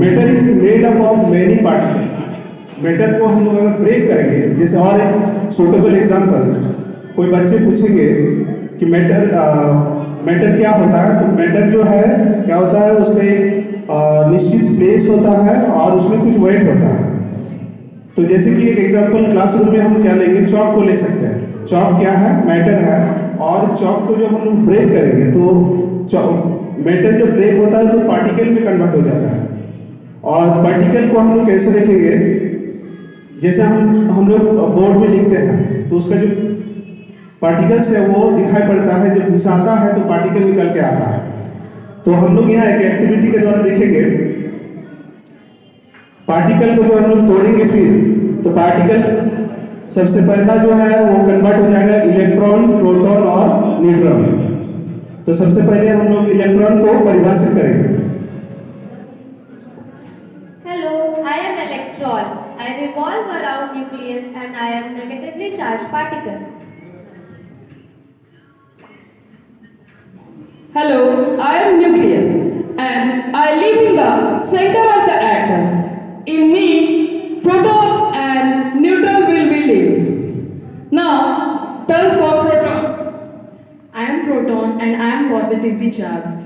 Matter is made up of many particles. Matter को हम लोग अगर ब्रेक करेंगे, जैसे और एक सुटेबल एग्जांपल, कोई बच्चे पूछेंगे कि मैटर क्या होता है, तो मैटर जो है क्या होता है, उसका एक निश्चित प्लेस होता है और उसमें कुछ वेट होता है. तो जैसे कि एक एग्जांपल क्लासरूम में हम क्या लेंगे, चॉक को ले सकते हैं. चॉक क्या है, मैटर है. और चॉक को जब हम लोग ब्रेक करेंगे तो मैटर जब ब्रेक होता है तो पार्टिकल में कन्वर्ट हो जाता है. और पार्टिकल को हम लोग कैसे देखेंगे, जैसे हम लोग बोर्ड में लिखते हैं तो उसका जो पार्टिकल्स है वो दिखाई पड़ता है, जब घिसाता है तो पार्टिकल निकल के आता है. तो हम लोग यहाँ एक एक्टिविटी के द्वारा देखेंगे. पार्टिकल को जो हम लोग तोड़ेंगे फिर, तो पार्टिकल सबसे पहला जो है वो कन्वर्ट हो जाएगा इलेक्ट्रॉन, प्रोटॉन और न्यूट्रॉन। तो सबसे पहले हम लोग इलेक्ट्रॉन को परिभाषित करेंगे। Hello, I am electron. I revolve around nucleus and I am negatively charged particle. Hello, I am nucleus and I live in the center of the atom. In me, proton and neutron will be live. Now, turns for proton. I am proton and I am positively charged.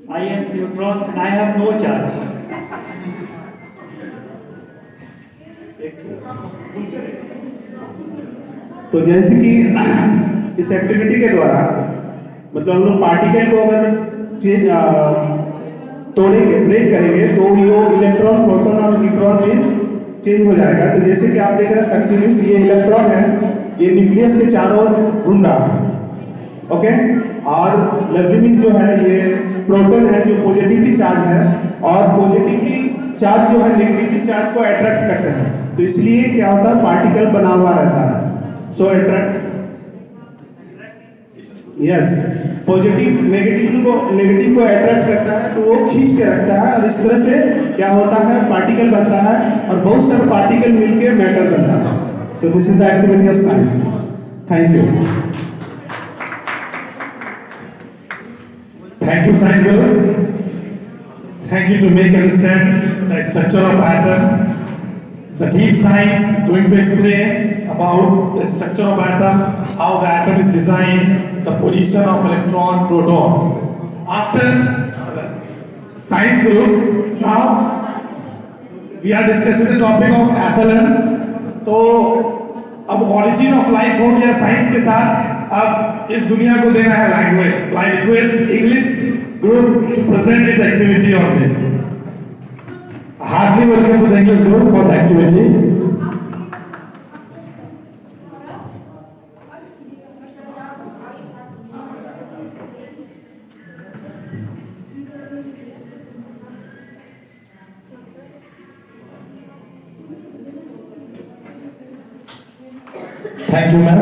I am neutron and I have no charge. तो जैसे कि इस activity के द्वारा मतलब हम लोग particle को अगर तोड़ेंगे, ब्रेक करेंगे, तो वो इलेक्ट्रॉन, प्रोटॉन और न्यूट्रॉन में चेंज हो जाएगा। तो जैसे कि आप देख रहे हैं सक्सीनिस, ये इलेक्ट्रॉन है, ये न्यूक्लियस के चारों ओर घूम रहा है, ओके। और लवलीमिक्स जो है ये प्रोटॉन है जो पॉजिटिवली चार्ज है, और पॉजिटिवली चार्ज जो है नेगेटिवली चार्ज को अट्रैक्ट करते हैं। तो इसलिए क्या होता है, पार्टिकल बना हुआ रहता है। सो अट्रैक्ट, यस, पॉजिटिव नेगेटिव को अट्रैक्ट करता है, तो वो खींच के रखता है, और इस तरह से क्या होता है, पार्टिकल बनता है, और बहुत सारे पार्टिकल मिलके मैटर बनता है। तो this is the activity of science. Thank you. Thank you, Science Guru. Thank you to make understand the structure of atom. The deep science going to explain about the structure of atom, how the atom is designed, the position of electron, proton. After Science Guru, now we are discussing the topic of FLN. तो अब origin of life हो गया science के साथ, अब इस दुनिया को देना है लैंग्वेज। तो I request English group to present this activity on this. Heartily welcome to the English group for the activity. Thank you ma'am.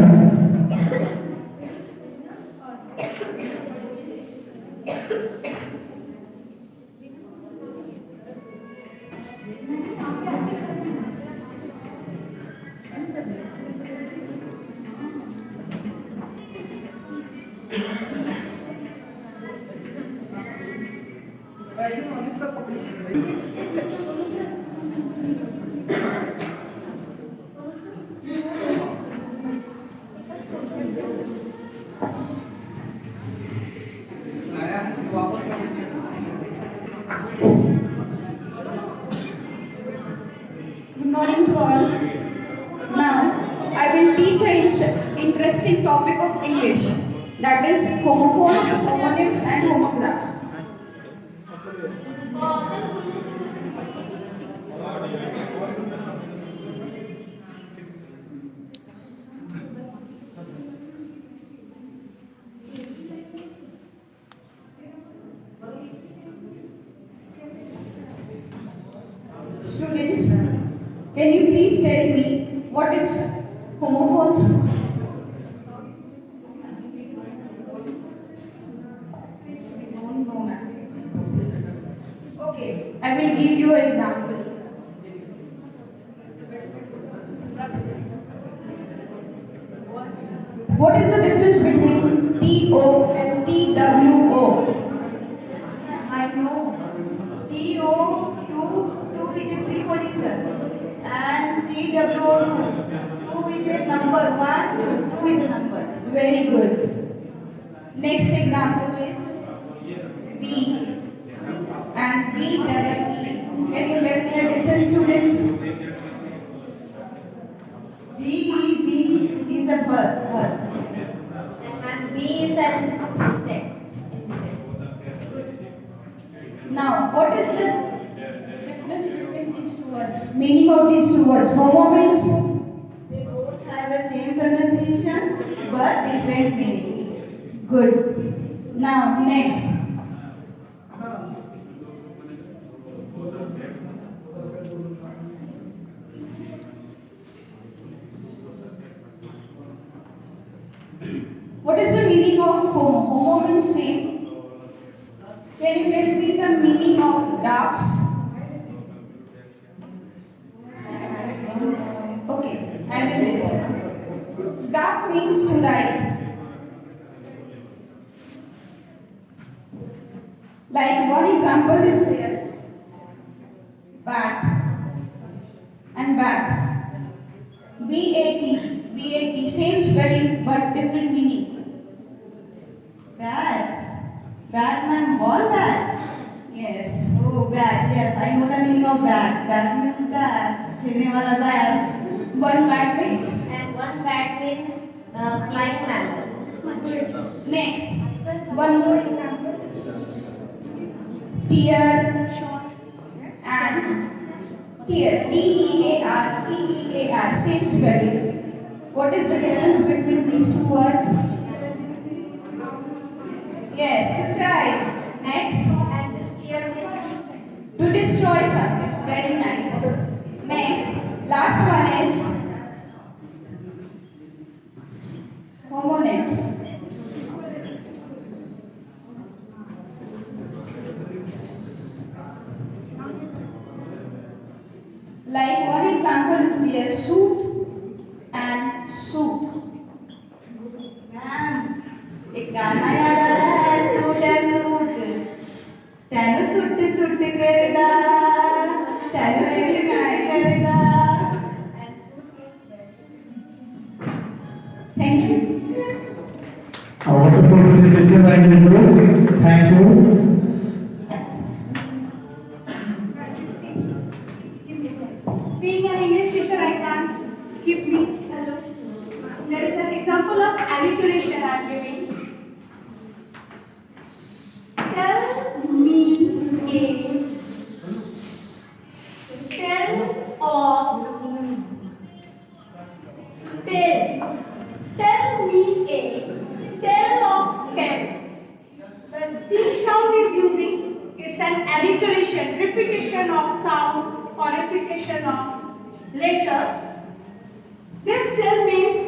Good morning to all. Now, I will teach an interesting topic of English, that is homophones, homonyms and homographs. Students, can you please tell me what is homophones? Okay, I will give you an example. What is the difference between TO and TWO? I know. TO, two is a preposition. And TWO, two is a number. One, two is a number. Very good. Next example is B and B double E. Can you tell me the difference, students? B is a verb. And B is an insect. Now, what is the difference between these two words? Meaning of these two words? Homo means They both have the same pronunciation but different meanings. good. Now, next. What is the meaning of homo? Homo means same. Can you tell me the meaning of graphs? Okay, I will read. Graph means to write. Like one example is there. Bat and bat. B-A-T, same spelling but different meaning. Bat. Batman ball bat. Yes. Oh, bat. Yes, I know the meaning of bat. Bat means bat. खेलने वाला bat. One bat means. And one bat means flying mammal. Good. Next, one more example. Tear and tear. T-E-A-R, same spelling. What is the difference between these two words? Yes, to cry. Next, And this tear means to destroy something. Very nice. Next, last one is homonyms. Like one example is there, suit and soup. Ma'am एक गाना याद आ रहा है suit है suit तेनु suit suit करदा तेनु suit suit करदा and suit means Thank you. A wonderful presentation by Ms. Guru. Thank you. Being an English teacher, I can't keep me alone. There is an example of alliteration I am giving. Tell means a. Tell of. Tell. Tell me a. Tell of tell. When the sound is using, it's an alliteration, repetition of sound or repetition of letters. This tell means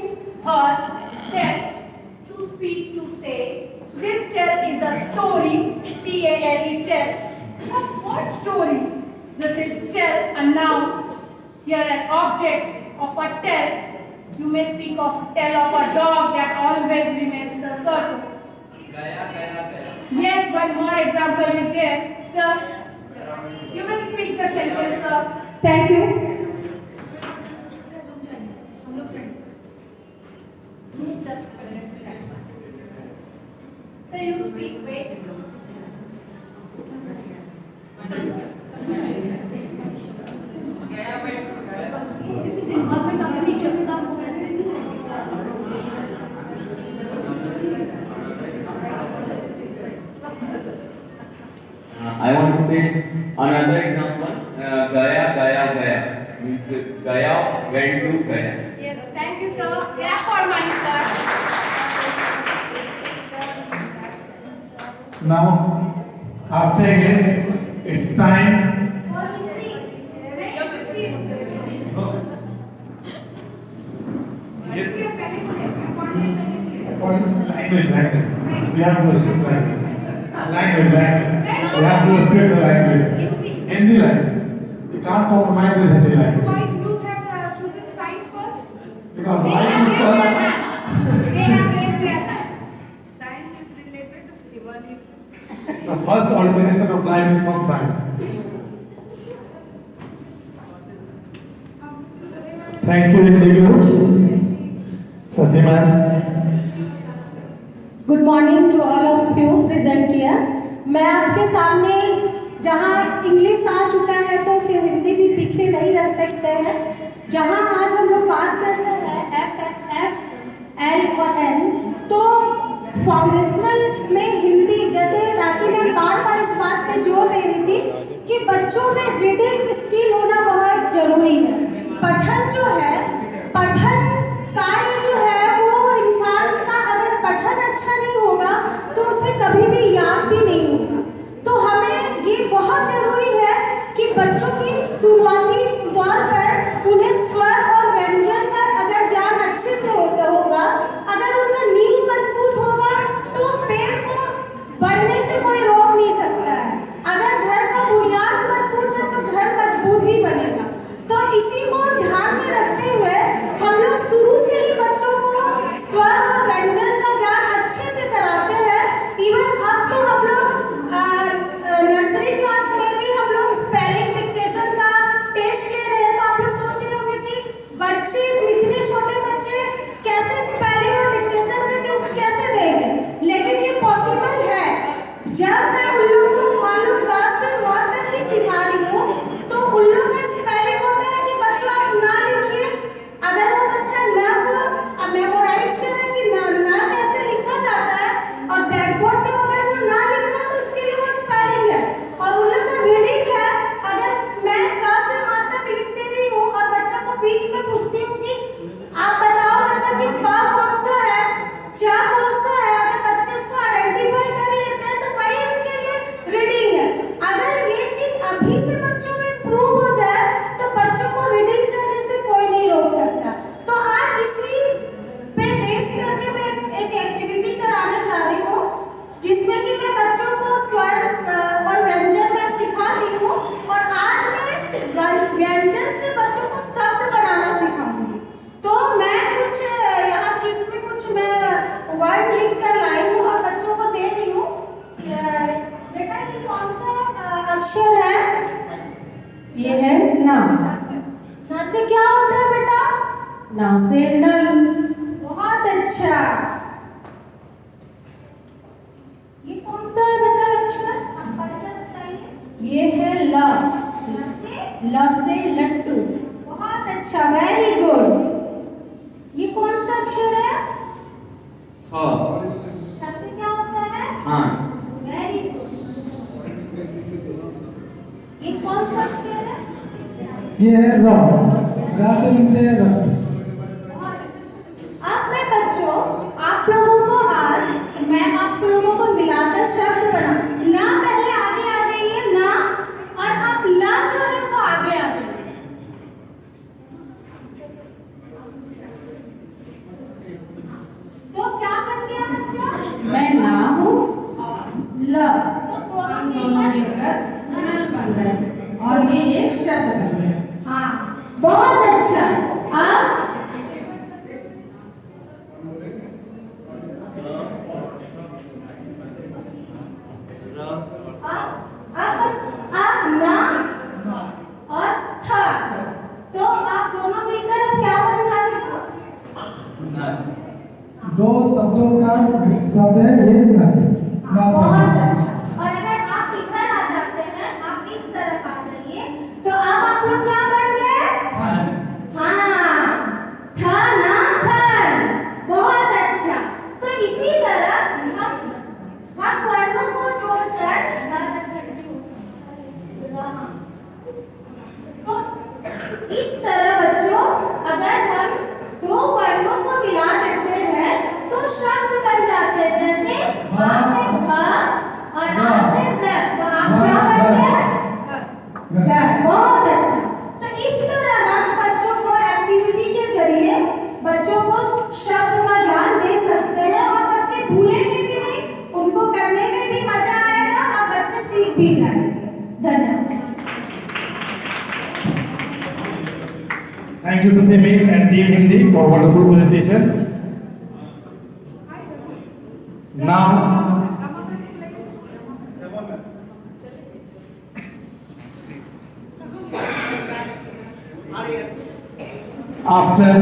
tell, to speak, to say. This tell is a story, T-A-L-E, tell. Of what story? This is tell, a noun. Here an object of a tell. You may speak of tell of a dog that always remains the circle. Yes, one more example is there. Sir, you will speak the sentence, sir. Thank you. Sir, you speak, wait. This is involvement of the teacher, sir. I want to take another example. Gaya means Gaya went to Gaya. Yes, thank you, sir. Clap for money, sir. Now, after this, it's time. Language. We have to speak language. We have to speak the language. Hindi language. You can't compromise with Hindi language. Why you have chosen science first? Because They life have is raised their first. hands. They have raised their hands. Science is related to evolution. The first origination of life is from science. Thank you, Indigo. Sasima. Good morning to all of you present here. मैं आपके सामने जहां English आ चुका है तो फिर हिंदी भी पीछे नहीं रह सकते हैं। जहां आज हम लोग बात कर रहे हैं एफ एल और एन, तो फाउंडेशनल में हिंदी, जैसे राखी मैम बार बार इस बात पे जोर दे रही थी कि बच्चों में रीडिंग स्किल होना बहुत जरूरी है। पठन जो है, पठन कार्य जो है वो इंसान का अगर पठन अच्छा नहीं होगा तो उसे कभी भी याद भी नहीं होगा। तो हमें ये बहुत जरूरी है कि बच्चों की शुरुआती दौर पर उन्हें स्वर और व्यंजन का अगर ज्ञान अच्छे से होगा, अगर उनका नींव मजबूत तो क्या होता है बेटा? नाव से नल। बहुत अच्छा। ये कौन सा है बेटा अक्षर? आप पढ़कर बताइए। ये है ल। ल से? ल से लट्टू। बहुत अच्छा, वेरी गुड। ये कौन सा अक्षर है? हाँ। ख से क्या होता है? हाँ। Very good. ये कौन सा अक्षर है? ये है र। रा से बनते हैं रथ। अब मैं बच्चों आप लोगों को आज मैं आप लोगों को मिलाकर शब्द बना ना, पहले आगे आ जाइए ना, और अब ला जो है वो आगे आ जाइए। तो क्या बन गया बच्चा? मैं ना हूँ और ल। तो दोनों मिलकर नल बन रहा है और ये एक शब्द बन गया। हाँ, बहुत अच्छा। अब अब ना और था, तो आप दोनों मिलकर अब क्या बन जाते हो? दो शब्दों का शब्द है ये नथ। बहुत अच्छा। और अगर आप इधर आ जाते हैं, आप इस तरफ आ जाइए, तो अब आप लोग क्या बन गए? हाँ, था ना थन। बहुत अच्छा। तो इसी तरह हम वर्णों को जोड़कर तो इस तरह बच्चों अगर हम दो वर्णों को मिला देते हैं तो शब्द बन जाते हैं, जैसे आप में घ और आप में र, तो आप क्या बन गए? बहुत अच्छा। तो इस तरह हम बच्चों को एक्टिविटी के जरिए बच्चों को शब्द का ज्ञान दे सकते हैं और बच्चे भूलेंगे भी नहीं, उनको करने में भी मजा आएगा और बच्चे सीख भी जाएंगे। धन्यवाद। Thank you, Cbse and Team Hindi for wonderful presentation. Now, after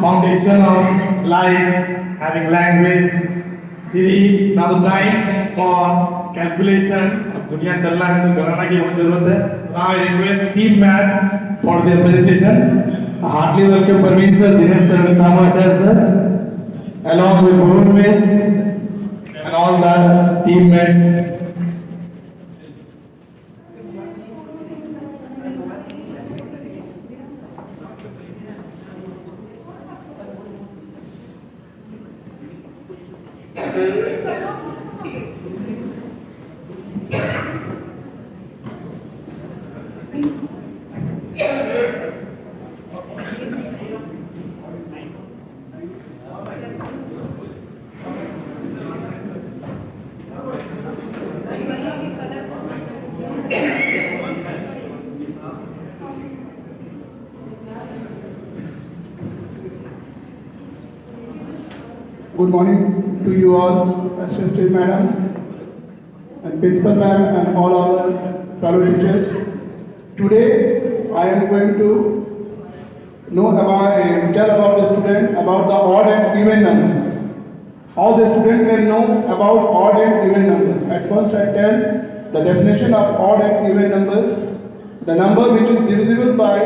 foundation of life, having language, series, now the times for calculation. अब दुनिया चल रहा है तो गणना की बहुत जरूरत है. Now I request Team Math for their presentation. Heartily welcome Parveen sir, Dinesh sir, and Samacharya sir, along with Bhuvan Miss and all the teammates. Good morning to you all, Assistant Madam and Principal Ma'am and all our fellow teachers. Today I am going to tell about the student about the odd and even numbers. How the student can know about odd and even numbers. At first I tell the definition of odd and even numbers. The number which is divisible by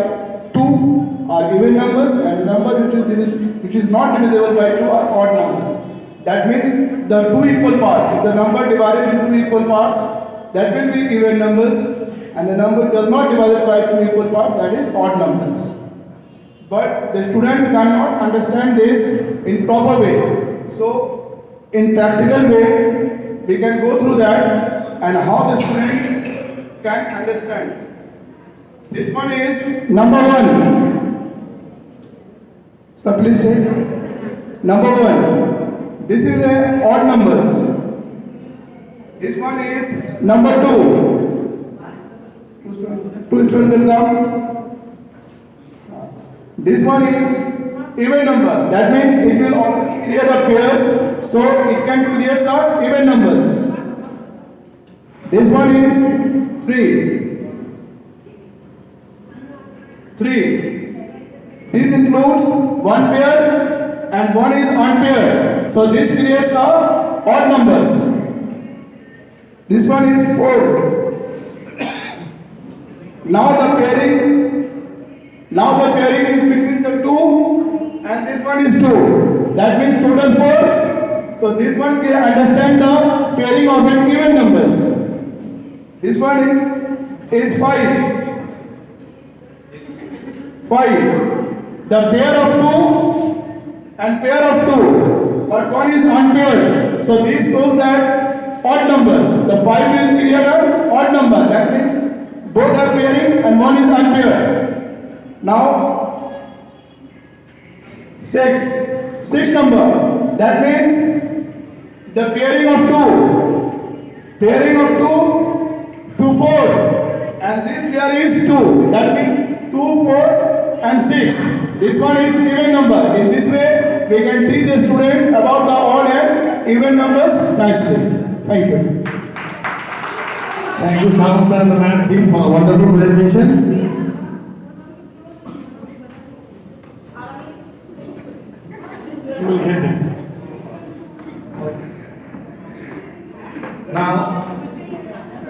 2 are even numbers and number which is not divisible by 2 are odd numbers. That means the two equal parts. If the number divided into equal parts, that will be even numbers, and the number does not divided by two equal parts, that is odd numbers. But the student cannot understand this in proper way. So in practical way, we can go through that and how the student can understand. This one is number 1. So please take number 1. This is a odd numbers. This one is number 2. Two students will come. This one is even number. That means it will always create a pairs, so it can create some even numbers. This one is 3. This includes one pair and one is unpaired. So this creates a odd numbers. This one is 4. Now the pairing is between the 2 and this one is 2. That means total 4. So this one we understand the pairing of an even numbers. This one is 5. 5. The pair of 2 and pair of 2. But one is unpaired. So this shows that odd numbers. The 5 will create an odd number. That means both are pairing and one is unpaired. Now 6. 6 number. That means the pairing of 2. Pairing of 2 to 4. And this pair is 2. That means 2, 4 and 6. This one is even number. In this way, we can teach the student about the odd and even numbers nicely. Thank you. Thank you, Sam sir and the math team for a wonderful presentation. You will get it. Now,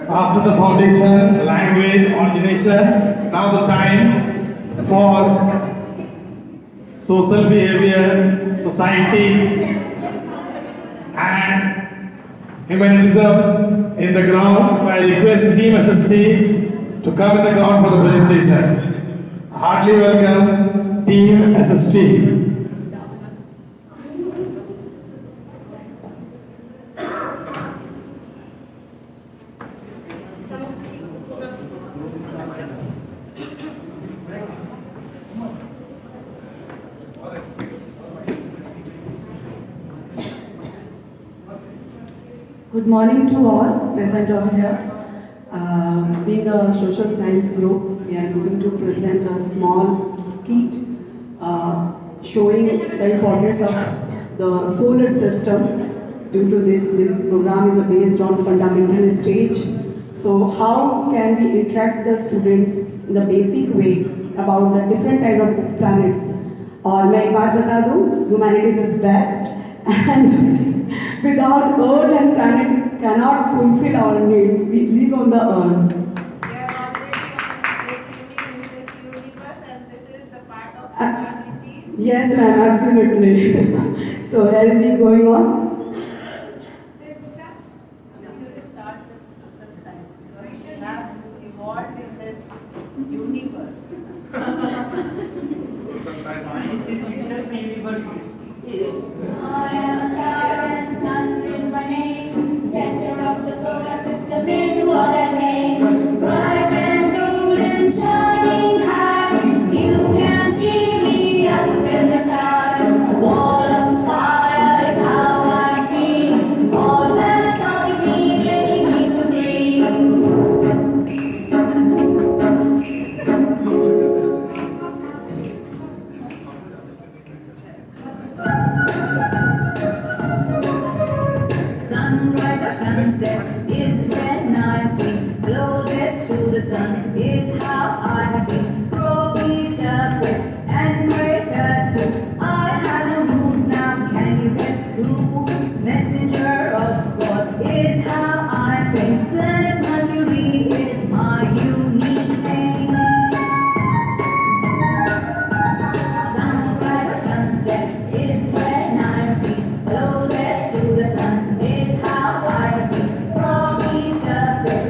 after the foundation, language, origination, now the time for social behavior, society, and humanitism in the ground. So I request Team SST to come in the ground for the presentation. Heartily welcome Team SST. Good morning to all present over here. Being a social science group, we are going to present a small skit showing the importance of the solar system. Due to this program is based on fundamental stage. So how can we interact the students in the basic way about the different type of planets? और मैं एक बात बता दूँ, humanities is best and without Earth and planet it cannot fulfill our needs. We live on the Earth. Yes, ma'am, absolutely. So here is we going on. Let's start. You should start with social science because we have evolved in this universe. Social science is itself a university. I am a star and sun is my name. Center of the solar system is what I claim. Bright and golden, shining high. You can see me up in the sky. A wall of fire is how I see. All planets are with me, making me supreme. Sunrise or sunset is when I'm seen. Closest to the sun is how I have been. Rocky surface and craters too. I have no moons now, can you guess who? Messenger of gods is how I think. Planet Mercury is my unique name. Sunrise or sunset is when I'm seen. Closest to the sun is how I have been. Rocky surface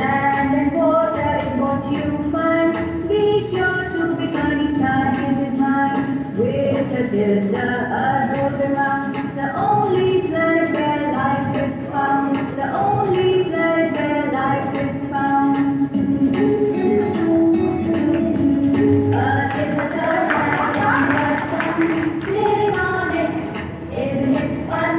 Land and water is what you find. Be sure to be kind each time it is mine. With a tilt, the earth goes around. The only planet where life is found. The only planet where life is found. Earth is the third planet from the sun. Living on it, isn't it fun?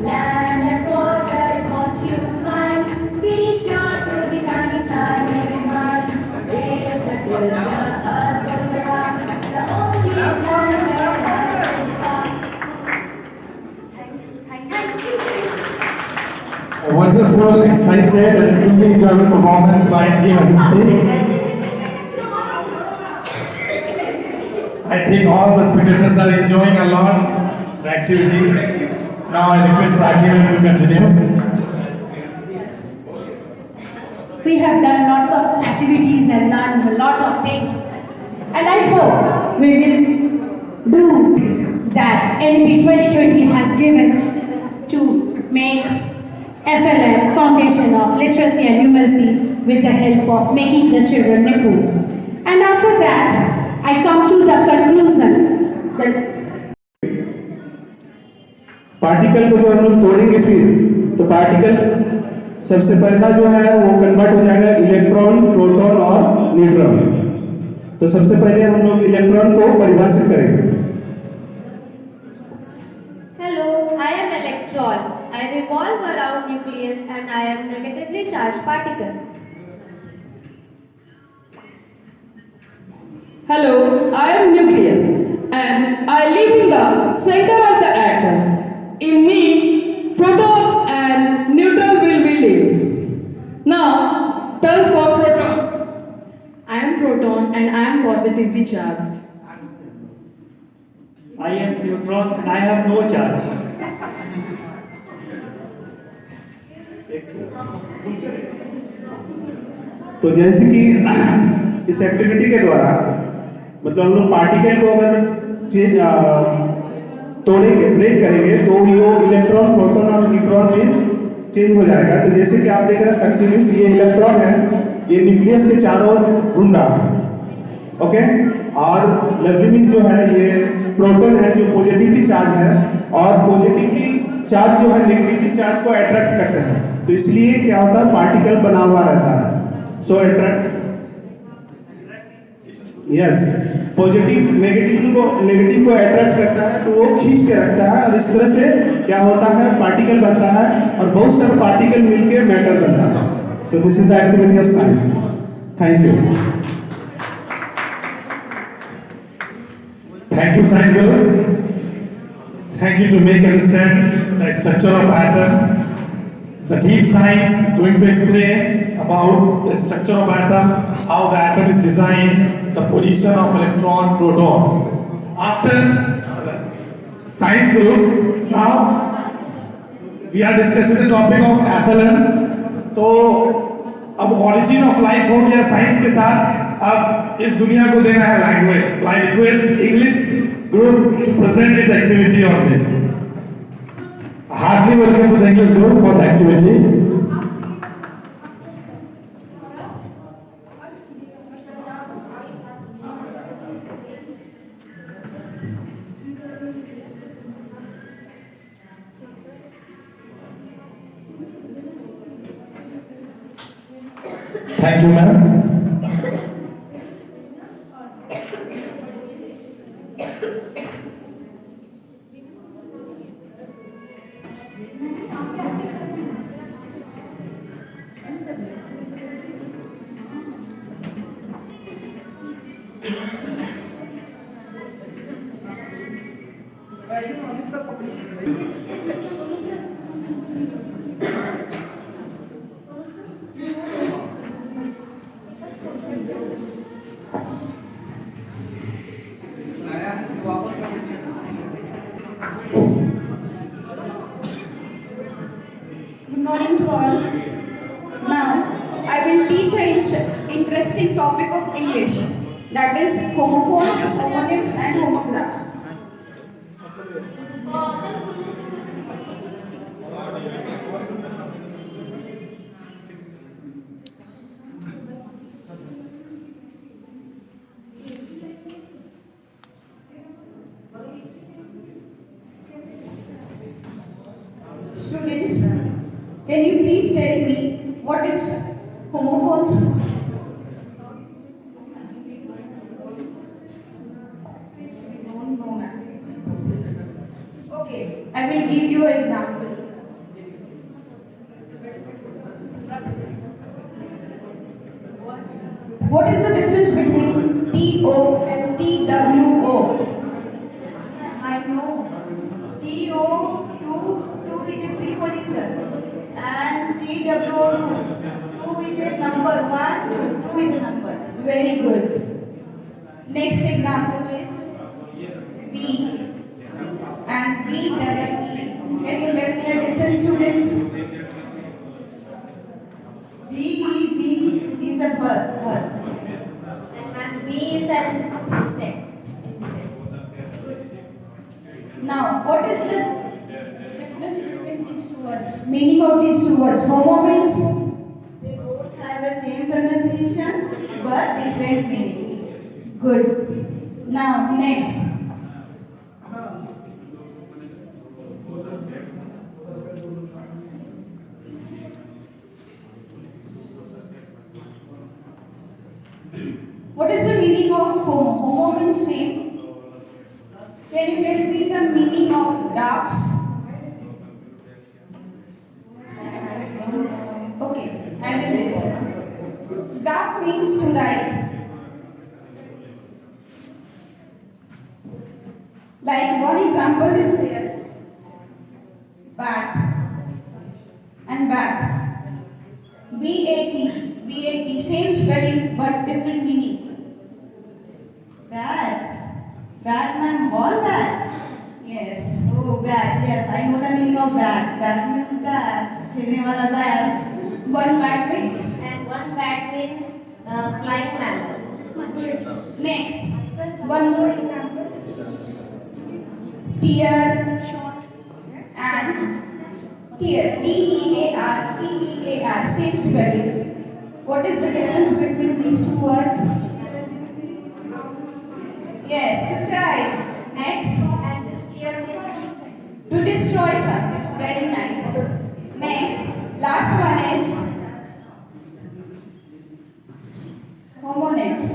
Land and water is what you find. Be sure to be kind each time it is mine. With a tilt, the earth goes around. The only planet where life is found. A wonderful, excited, and fully enjoyable performance by Team Assistant. I think all the spectators are enjoying a lot the activity. Now I request Rakim to continue. We have done lots of activities and learned a lot of things. And I hope we will do that NP 2020 has given to make FLM, Foundation of Literacy and Numeracy, with the help of making the children Nipur. And after that, I come to the conclusion that particle को जो हम लोग तोड़ेंगे फिर तो particle सबसे पहला जो है वो कन्वर्ट हो जाएगा इलेक्ट्रॉन, प्रोटॉन और न्यूट्रॉन। तो सबसे पहले हम लोग इलेक्ट्रॉन को परिभाषित करेंगे। Hello, I am electron. I revolve around nucleus and I am negatively charged particle. Hello, I am nucleus and I live in the center of the atom. In me, proton and neutron will be live. Now, turn for proton. I am proton and I am positively charged. I am neutron and I have no charge. तो जैसे कि इस activity के द्वारा मतलब हम लोग particle को अगर चेंज तोड़ेंगे, ब्रेक करेंगे तो ये इलेक्ट्रॉन, प्रोटॉन और न्यूट्रॉन में चेंज हो जाएगा। तो जैसे कि आप देख रहे हैं सक्सीनिस, ये इलेक्ट्रॉन है, ये न्यूक्लियस के चारों ओर घूम रहा है, ओके। और लवलीमिक्स जो है ये प्रोटॉन है जो पॉजिटिवली चार्ज है और पॉजिटिवली चार्ज जो है नेगेटिवली चार्ज को अट्रैक्ट करते हैं। तो इसलिए क्या होता है, पार्टिकल बना हुआ रहता है। सो अट्रैक्ट, यस, पॉजिटिव नेगेटिव को अट्रैक्ट करता है तो वो खींच के रखता है और इस तरह से क्या होता है, पार्टिकल बनता है और बहुत सारे पार्टिकल मिलके मैटर बनता है। तो this is the activity of science. Thank you. Thank you, Science Guru. Thank you to make understand the structure of atom. The deep science going to explain about the structure of atom, how the atom is designed, the position of electron, proton. After Science Guru, now we are discussing the topic of FLM. तो अब origin of life हो गया science के साथ, अब इस दुनिया को देना है लैंग्वेज। तो I request English group to present this activity on this. Heartily welcome to the English group for the activity. Thank you, ma'am. Good morning to all. Now, I will teach an interesting topic of English, that is homophones, homonyms and homographs. Can you please tell me what is homophones? Okay, I will give you an example. What is the difference between TO and TWO? I know. TO, two is a preposition. And TWO, two is a number. One, two is a number. Very good. Next example is B and B double E. Can you tell me the difference, students? B is a bird. And B is an insect. Now, what is the difference between these two words? Meaning of these two words? Homo means? They both have the same pronunciation but different meanings. Good. Now, next. What is the meaning of homo? Homo means same. Can you tell me the meaning of graphs? Okay, I will listen. Graph means to write. Like one example is there. Bat and bat. B-A-T, same spelling but different meaning. Batman, ball bat. Yes. Oh, bat. Yes, I know the meaning of bat. Bat means bat. Khilne wala bat. One bat means. And one bat means flying mammal. Good. Next. One more example. Tear and tear. T-E-A-R, T-E-A-R, same spelling. What is the difference between these two words? Yes, to try. Next. And this tear means to destroy something. Very nice. Next. Last one is homonyms.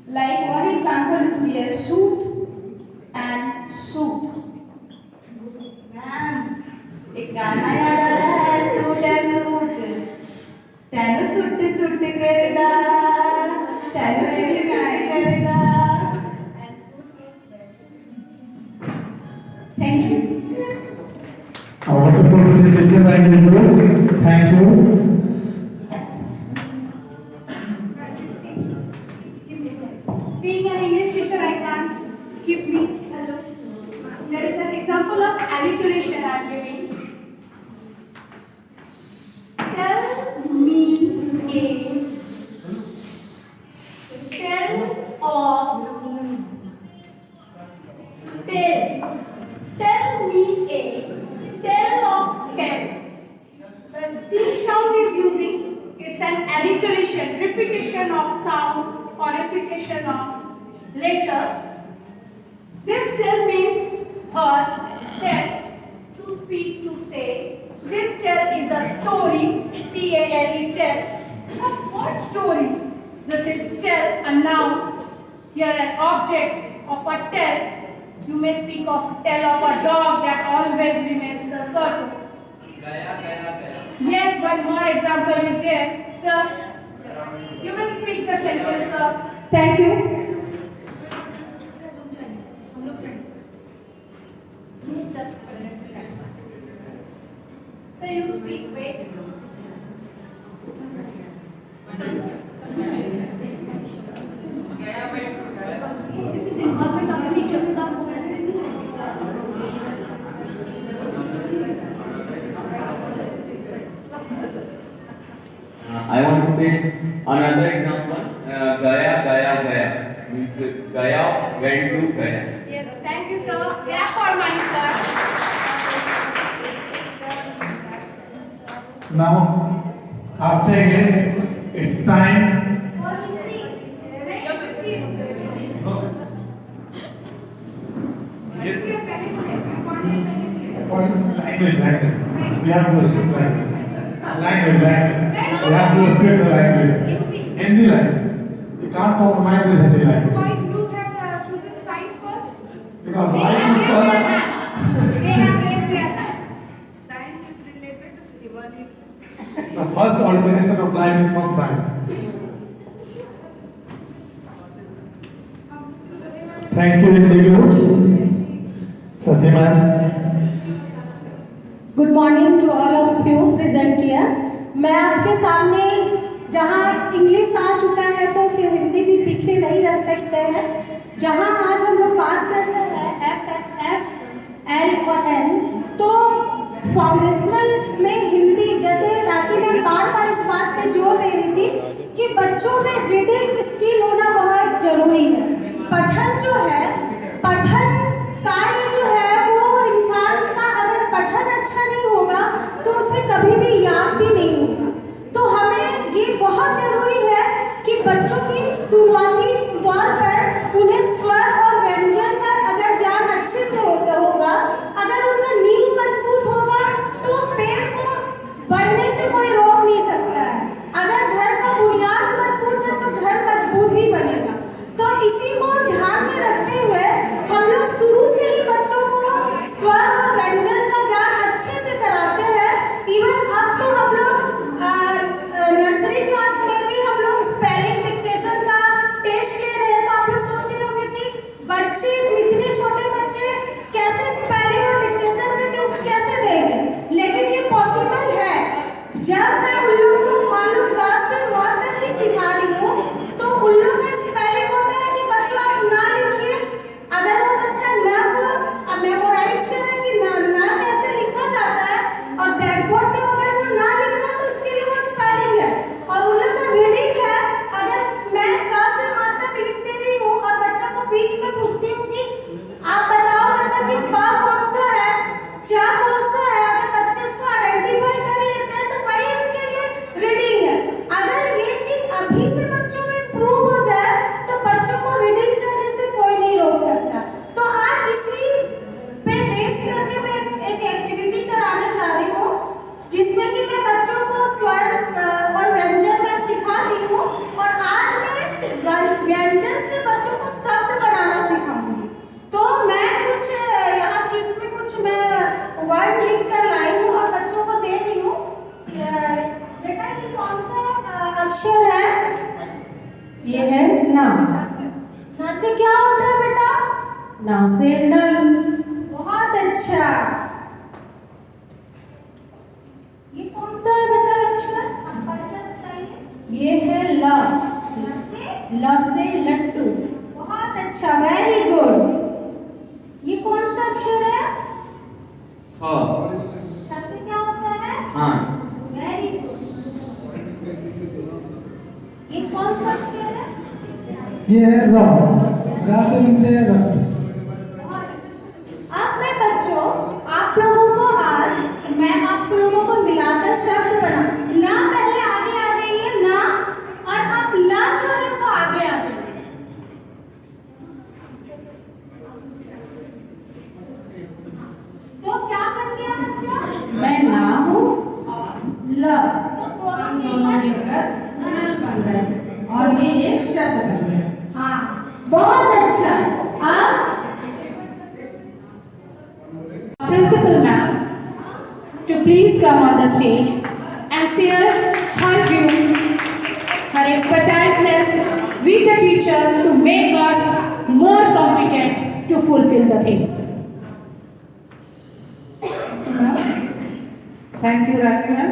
Like one example is there, suit and suit. Ma'am, एक गाना याद आ रहा है suit है suit तेनु suit suit करदा तेनु suit suit करदा. Thank you. A wonderful presentation by Ms. Guru. Thank you. Being an English teacher, I can't keep me alone. There is an example of alliteration I am giving. Tell me a tell of tell. Tell me a tell of tell. When the sound is using, it's an alliteration, repetition of sound or repetition of letters. This tell means tell, to speak, to say. This tell is a story, T-A-L-E, tell. Of what story? This is tell, a noun. Here an object of a tell. You may speak of tell of a dog that always remains the circle. Yes, one more example is there. Sir, you will speak the sentence, sir. Thank you. Sir, you speak, wait. This is involvement of the teacher, sir. I want to take another example. Gaya, Gaya, Gaya. Means Gaya went to Gaya. Yes, thank you, sir. Clap for mine, sir. Now, after this, it's time. Your 50. Language. We have to speak language. Language. We have to speak the language. Hindi language. We can't compromise with Hindi language. Why you have chosen science first? Because life is first. They have raised their hands. Science is related to evolution. The first origination of life is from science. Thank you, Indigo. Sasima. Good morning to all of you present here. मैं आपके सामने जहाँ English आ चुका है तो फिर हिंदी भी पीछे नहीं रह सकते हैं। जहाँ आज हम लोग बात कर रहे हैं एफ एल और एन, तो फाउंडेशनल में हिंदी, जैसे राखी मैम बार बार इस बात पे जोर दे रही थी कि बच्चों में रीडिंग स्किल होना बहुत जरूरी है। पठन जो है, पठन कार्य जो है वो इंसान का अगर पठन अच्छा नहीं होगा तो उसे कभी भी याद भी नहीं होगा। तो हमें ये बहुत जरूरी है कि बच्चों की शुरुआती दौर पर उन्हें स्वर और व्यंजन का अगर ज्ञान अच्छे से होगा, अगर उनका नींव मजबूत होगा तो पेड़ को बढ़ने से कोई रोक नहीं सकता है। अगर घर का बुनियाद मजबूत है तो घर मजबूत ही बनेगा। तो इसी को ध्यान में रखते हुए हम लोग शुरू से ही बच्चों को स्वर और व्यंजन का ज्ञान अच्छे से कराते हैं। इवन अब तो हम लोग नर्सरी क्लास में भी हम लोग स्पेलिंग डिक्टेशन का टेस्ट ले रहे हैं। तो आप लोग सोच रहे होंगे कि बच्चे, इतने छोटे बच्चे कैसे स्पेलिंग और डिक्टेशन का टेस्ट कैसे देंगे, लेकिन ये पॉसिबल है। जब मैं उन लोग को मान लो क्लास से 9 तक भी सिखा रही हूँ तो उन लोग का स्पेलिंग होता है कि बच्चों आप ना लिखिए। अगर वो बच्चा ना को मेमोराइज करे कि ना कैसे लिखा जाता है और ब्लैक बोर्ड में अगर वो ना लिख रहा तो उसके लिए वो स्पेलिंग है। और उन लोग का रीडिंग है, अगर मैं क्लास से 9 तक लिखते रही हूँ और बच्चा को बीच में पूछती हूँ कि आप बताओ बच्चा कि पा कौन सा है, चा कौन सा है, अगर बच्चे उसको आइडेंटिफाई कर लेते हैं तो वही उसके लिए रीडिंग है। अगर ये चीज अभी से बच्चों में इम्प्रूव हो जाए तो बच्चों को रीडिंग करने से कोई नहीं रोक सकता। तो आज इसी पे बेस करके मैं एक एक्टिविटी कराने जा रही हूँ जिसमें कि मैं बच्चों को स्वर और व्यंजन में सिखाती हूँ और आज मैं व्यंजन से बच्चों को शब्द बनाना सिखाऊंगी। तो मैं कुछ यहाँ चिट में कुछ मैं वर्ड लिख कर लाई हूँ और बच्चों को दे रही हूँ। बेटा ये कौन सा अक्षर है? ये है ना। ना से क्या होता है बेटा? ना से नल। बहुत अच्छा। ये कौन सा है बेटा अक्षर? आप पढ़कर बताइए। ये है ल। ल से लट्टू। बहुत अच्छा, वेरी गुड। ये कौन सा अक्षर है? हाँ। से क्या होता है? हाँ। Very good. ये कौन सा अक्षर है? ये है रा। रा से बनते हैं रथ। अब मैं बच्चों आप लोगों को आज मैं आप लोगों को मिलाकर शब्द बना ना, पहले आगे आ जाइए ना, और अब ला जो है वो आगे आ जाइए। तो क्या बन गया बच्चा? मैं ना हूँ और ल, तो दोनों मिलकर नल बन गए और ये एक शब्द बन गया। हाँ, बहुत अच्छा। अब Principal ma'am to please come on the stage and share her views, her expertise with the teachers to make us more competent to fulfill the things. Thank you, Rakhi ma'am.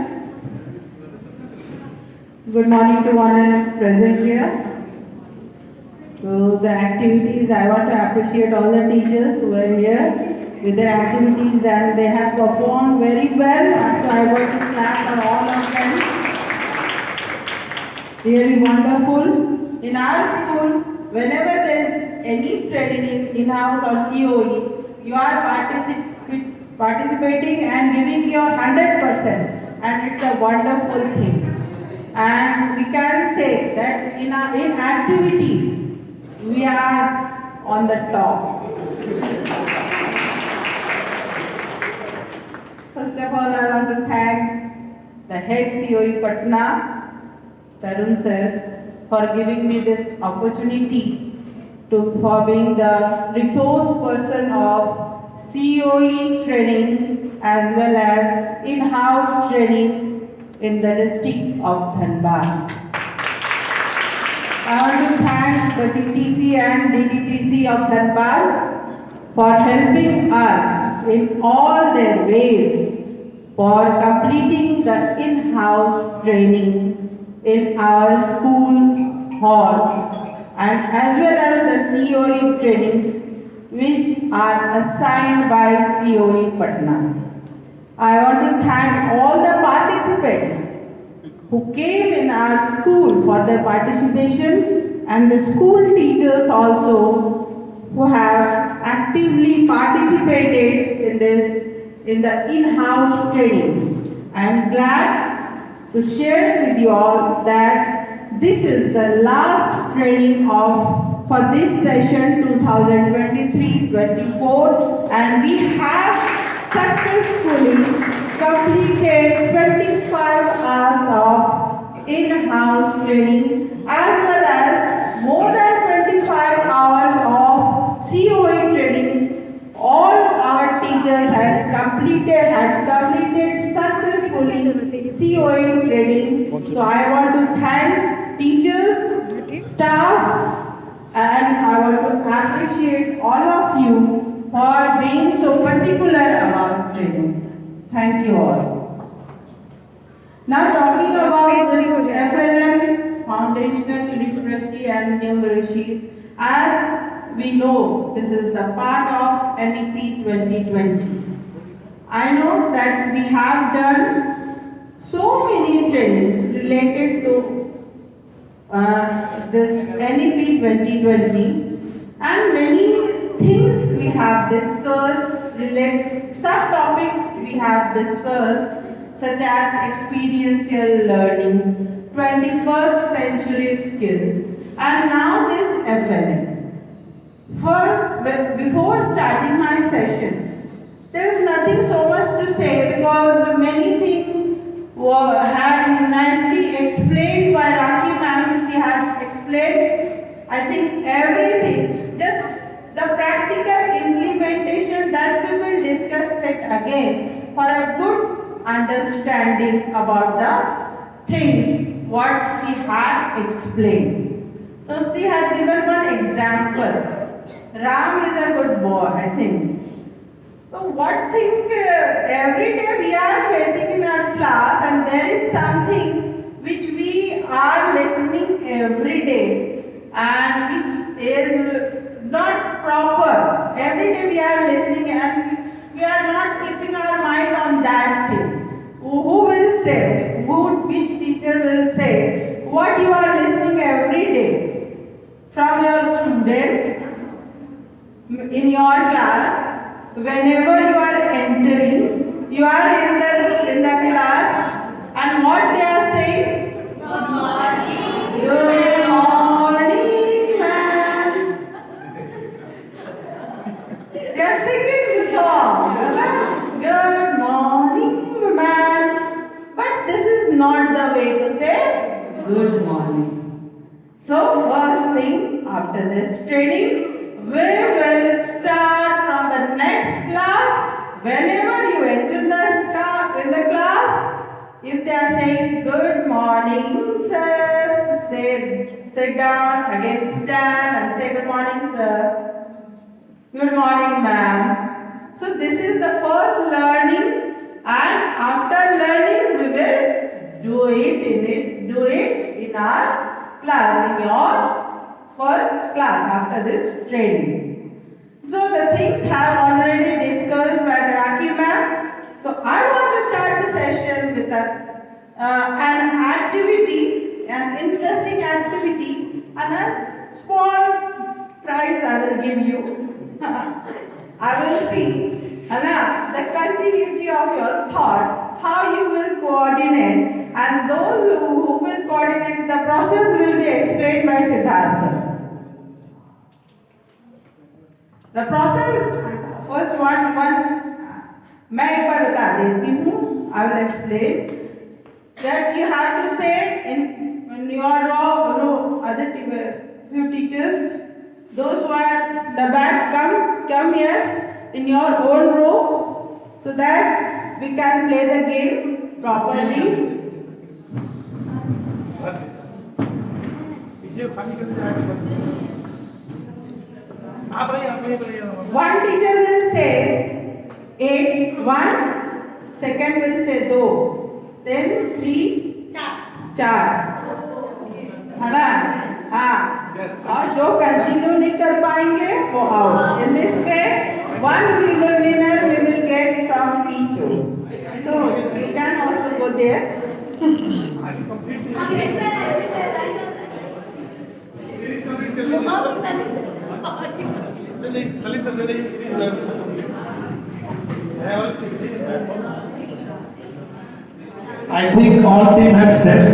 Good morning to one and present here. So the activities, I want to appreciate all the teachers who are here with their activities and they have performed very well. So I want to clap for all of them. Really wonderful. In our school, whenever there is any training in in-house or COE, you are participating and giving your 100%, and it's a wonderful thing. And we can say that in activities, we are on the top. want to thank the head COE Patna, Tarun sir, for giving me this opportunity for being the resource person of COE trainings as well as in-house training in the district of Dhanbad. I want to thank the TTC and DDTC of Dhanbad for helping us in all their ways for completing the in-house training in our school hall and as well as the COE trainings which are assigned by COE Patna. I want to thank all the participants who came in our school for their participation and the school teachers also who have actively participated in the in-house trainings. I am glad to share with you all that this is the last training for this session 2023-24 and we have successfully completed 25 hours of in-house training as well as more than 25 hours of COE training. All our teachers had completed successfully COE training. So I want to thank teachers, staff, and I want to appreciate all of you for being so particular about training. Thank you all. Now talking about this FLN, Foundational Literacy and Numeracy, as we know this is the part of NEP 2020. I know that we have done so many trainings related to this NEP 2020 and many things we have discussed, subtopics we have discussed such as experiential learning, 21st century skill and now this FLN. First, before starting my session, there is nothing so much to say because many things had nicely explained by Raki ma'am. She had explained, I think, everything. Just the practical implementation that we will discuss it again for a good understanding about the things what she had explained. So she had given one example. Ram is a good boy, I think. So what thing every day we are facing in our class and there is something which we are listening every day and which is not proper. Every day we are listening and we are not keeping our mind on that thing. Who will say, which teacher will say what you are listening every day from your students in your class? Whenever you are entering, you are in the class and what they are saying? Good morning. Good morning, ma'am. They are singing the song. Good morning, ma'am. But this is not the way to say good morning. So first thing after this training, we will start from the next class. Whenever you enter in the class, if they are saying good morning, sir, say sit down, again stand and say good morning, sir. Good morning, ma'am. So this is the first learning, and after learning we will do it in our class, in your first class after this training. So the things have already discussed by Raki ma'am. So I want to start the session with an activity, an interesting activity and a small prize I will give you. I will see the continuity of your thought, how you will coordinate, and those who will coordinate the process will be explained by Siddharth. The process, first मैं एक बार बता देती हूँ. I will explain that you have to say in your row other few teachers, those who are the back come here in your own row so that we can play the game properly. One teacher will say एक, one, second will say दो, then three, चार, है ना? हाँ, और जो continue नहीं कर पाएंगे वो out. In this way, one winner we will get from each row. So you can also go there. I think all team have set.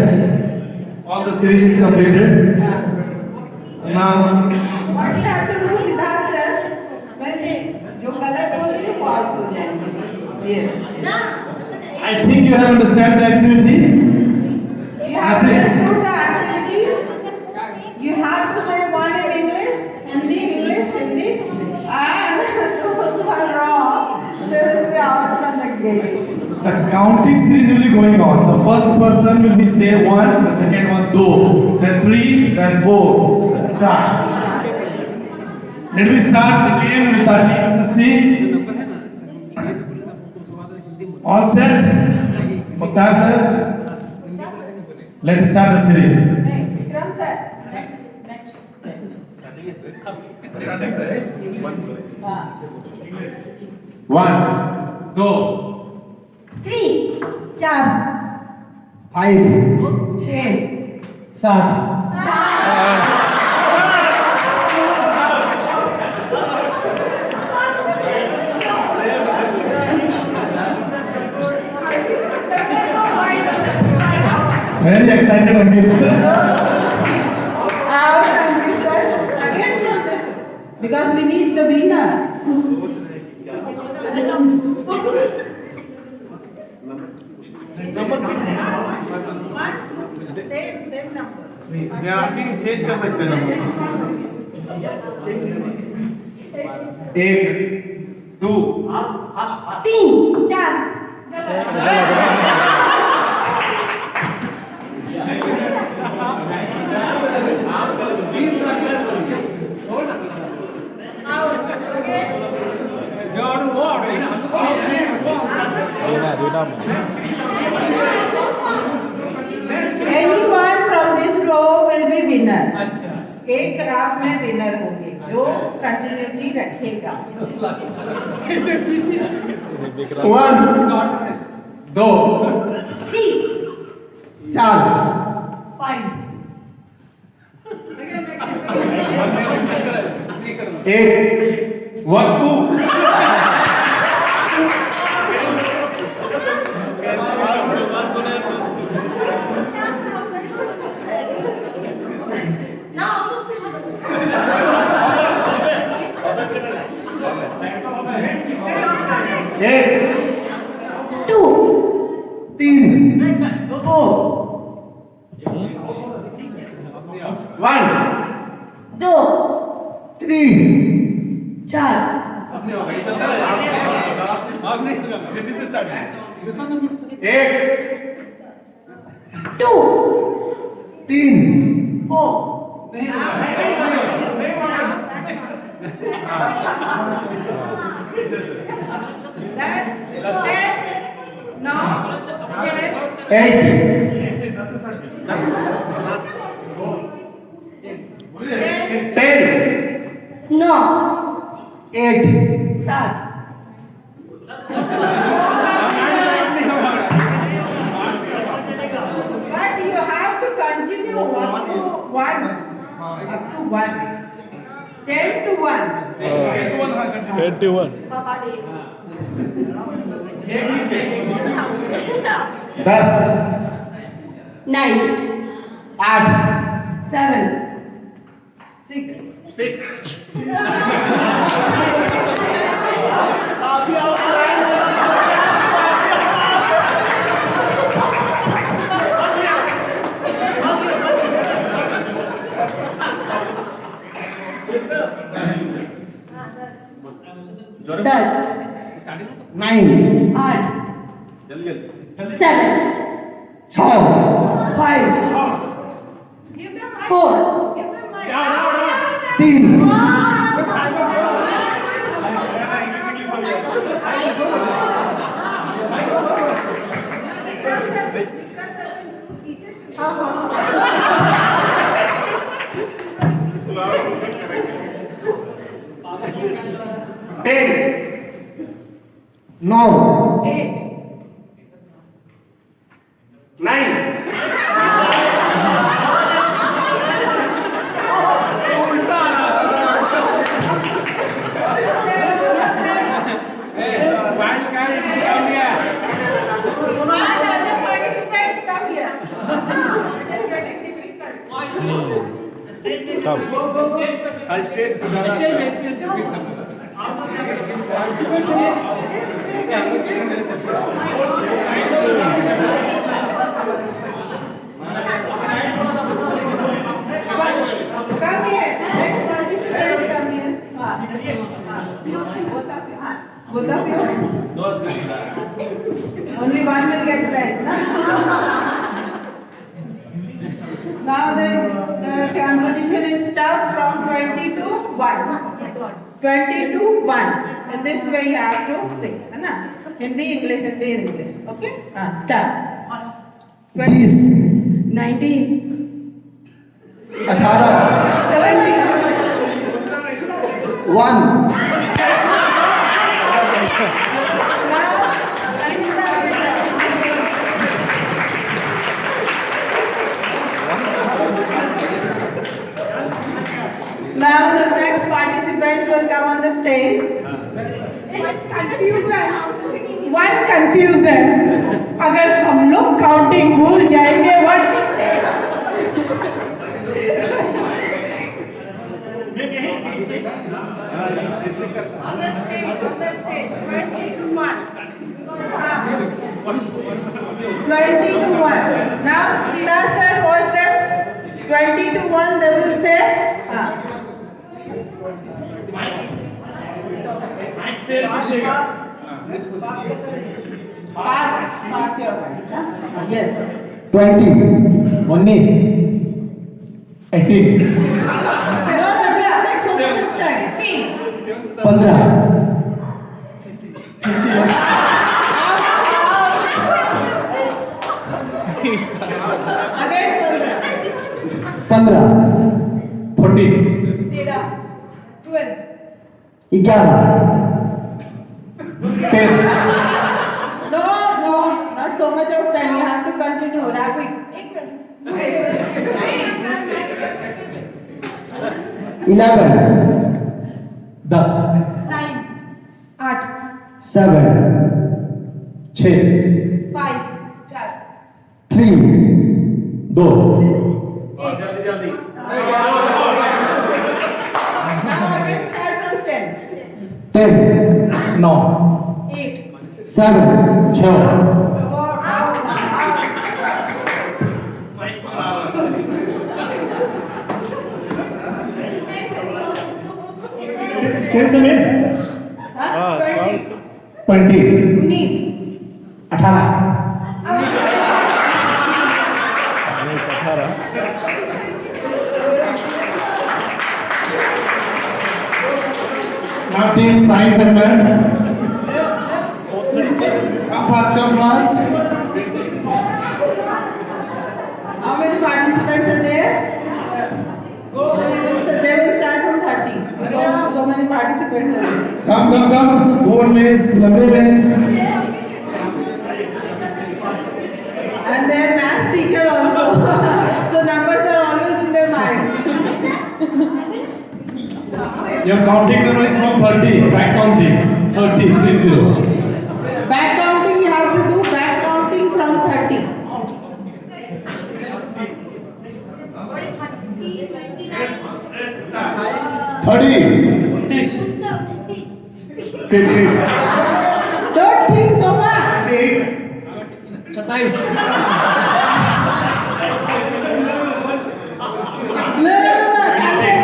All the series is completed. Now, What you have to do, Siddharth sir? When जो गलत बोलेंगे वो out हो जाएंगे. Yes. I think you have understand the activity. You have understood the activity. You have to say one in English, Hindi, and those who are wrong, they will be out from the gate. The counting series will be going on. The first person will be say one, the second one do, then three, then four, चार. Let me start the game with our team. See, all set? Mukhtar sir, let's start the series. Vikram sir, next. One, दो, 3, 4, 5, 6, 7. very excited on this. out from this side, again from this, because we need the winner. Same number. They are asking change कर सकते हैं number. एक, दो, 3, 4. Anyone from this row will be winner. एक आप में winner होंगे जो कंटिन्यूटी रखेगा. one, दो, 3, 4, 5. एक, वन, टू. एक, 2, 3, 4, one, 2, 3, 4. एक, 2, 3, 4. eight, 10, 9, 8, 7. But you have to continue up to 1. Up to 1. 10 to 1. 21. दस, 9, 8, 7, 6. 9, 8, 7, 6, 5, 4, 3, 10, 9, 8, 9. Come here. Next participant, come here. Both of you. Only one will get prize, na? Now the competition is tough from 20 to 1. 20 to 1. In this way you have to say, है ना? Hindi, English. Okay? Start. 20, 19. 18, 1. Now the next participants will come on the stage. One confusion. अगर हम लोग counting भूल जाएंगे what? On the stage, 20 to 1. 20 to 1. Now, Siddharth sir, watch them. 20 to 1, they will say, pass your mind. Yes. 20, 19, 18, 15, 14, 12, 11, 10, No, not so much of time. You have to continue. Rapid. 11, 9, 8, 7, 5, 6, 4, 3, 2, Now again start from 10. 10, 9, 8, 7, 6, कैसे में 20, 19, 18 Now team science and math. Come fast, come fast. How many participants are there? They will start from 30. Because so many participants are there. Come. Gold miss, lovely miss. And their maths teacher also. So numbers are always in their mind. Your counting number is from 30. Back counting. 30, 30. Back counting you have to do back counting from 30. 30. Don't think so much. 27. No.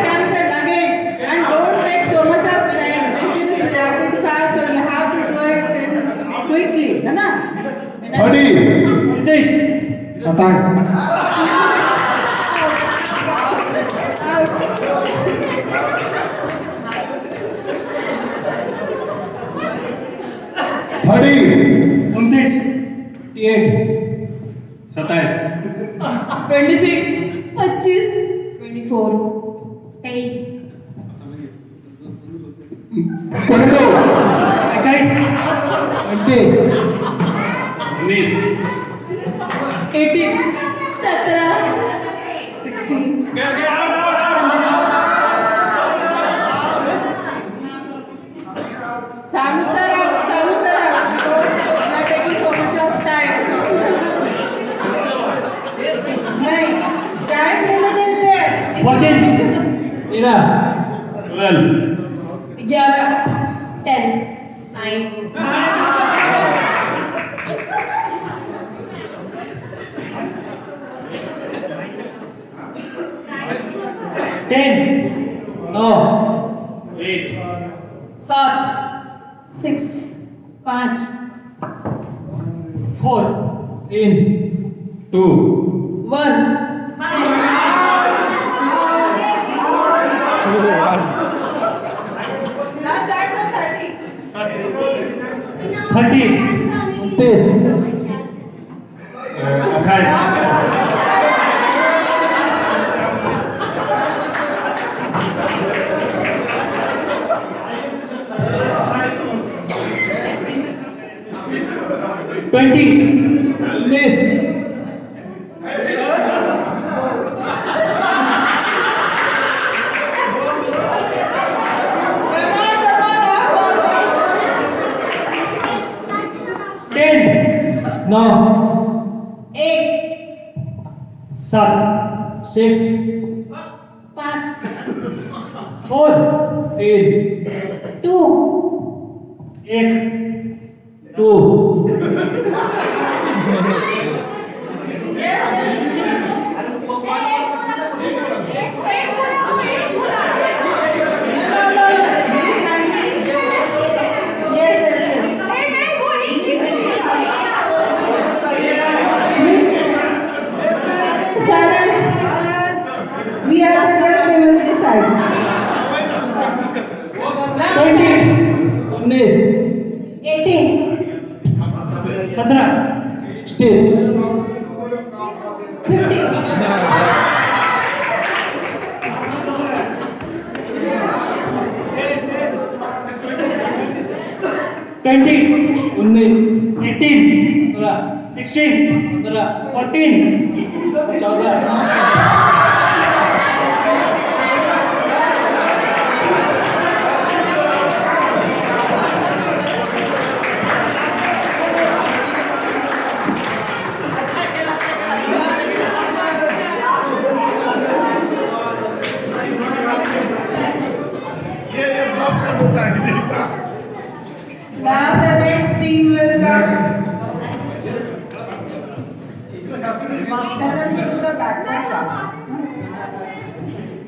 Cancel again. And don't take so much of time. This is rapid fast, so you have to do it in quickly है ना 30 27 30 29 27 26 25 24 23 18 17 16 Samu sir out, because you are taking so much of time. Nahin, time limit is there. If you 14 want to- 12 11 10 10 9 8 7 6 5 4 2 1 Now start from 30. 30 19 10 9 8 7 6 5 4 3 2 1 2 We are the judge, we will decide. 19 18 17 16 15 20 19 18 16 14 Now the next team will come. Tell them to do the backward count.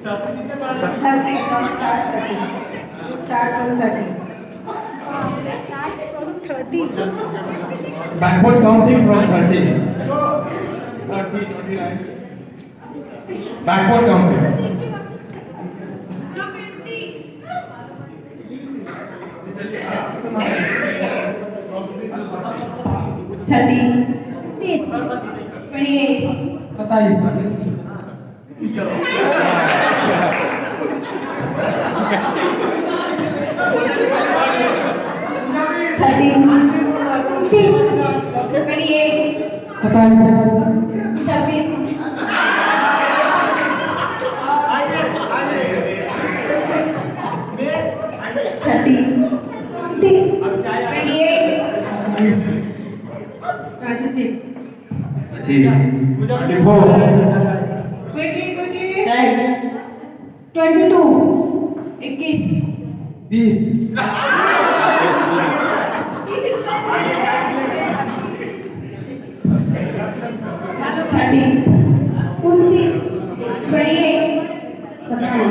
30, don't start 30. Start from 30. backward counting from 30 30 29 backward counting 30, 28, 30, 28, 26 30, 28, 26 24 quickly, quickly. 22 21 20 30, 29,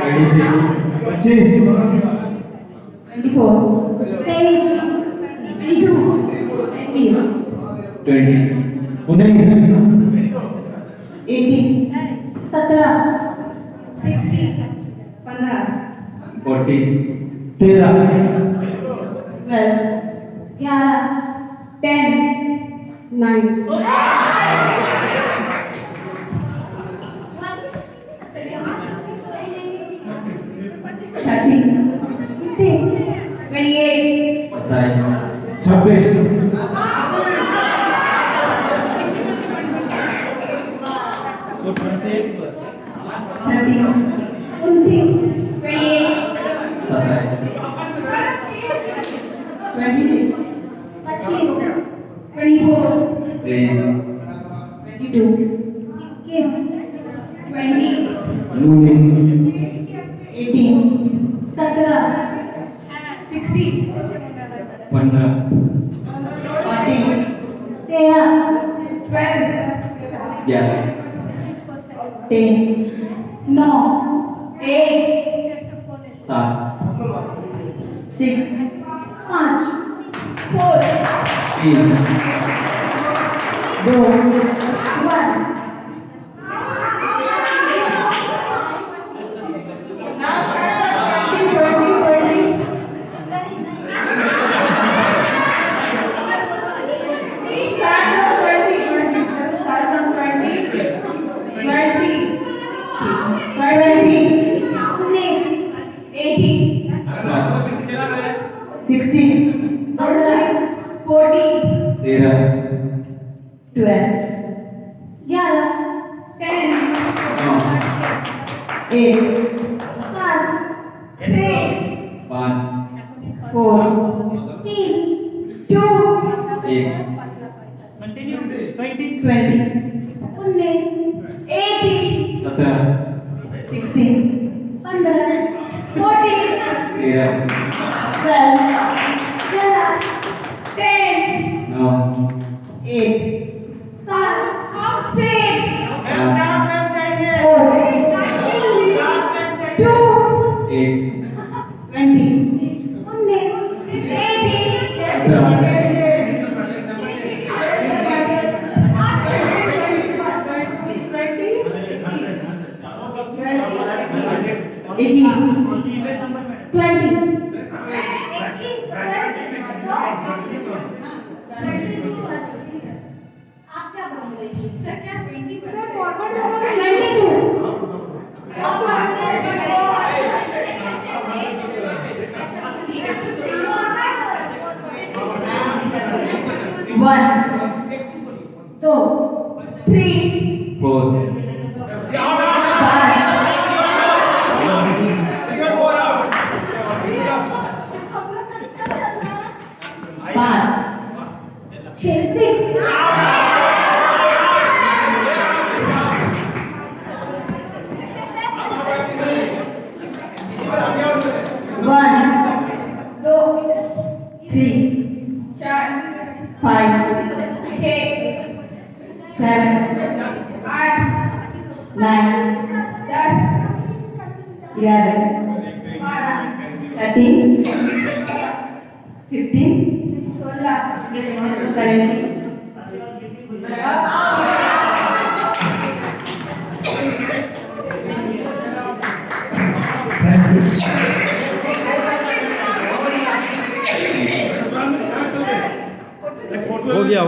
28, 26 24, 22 20. 17, 16, 40. 13. 10, 9.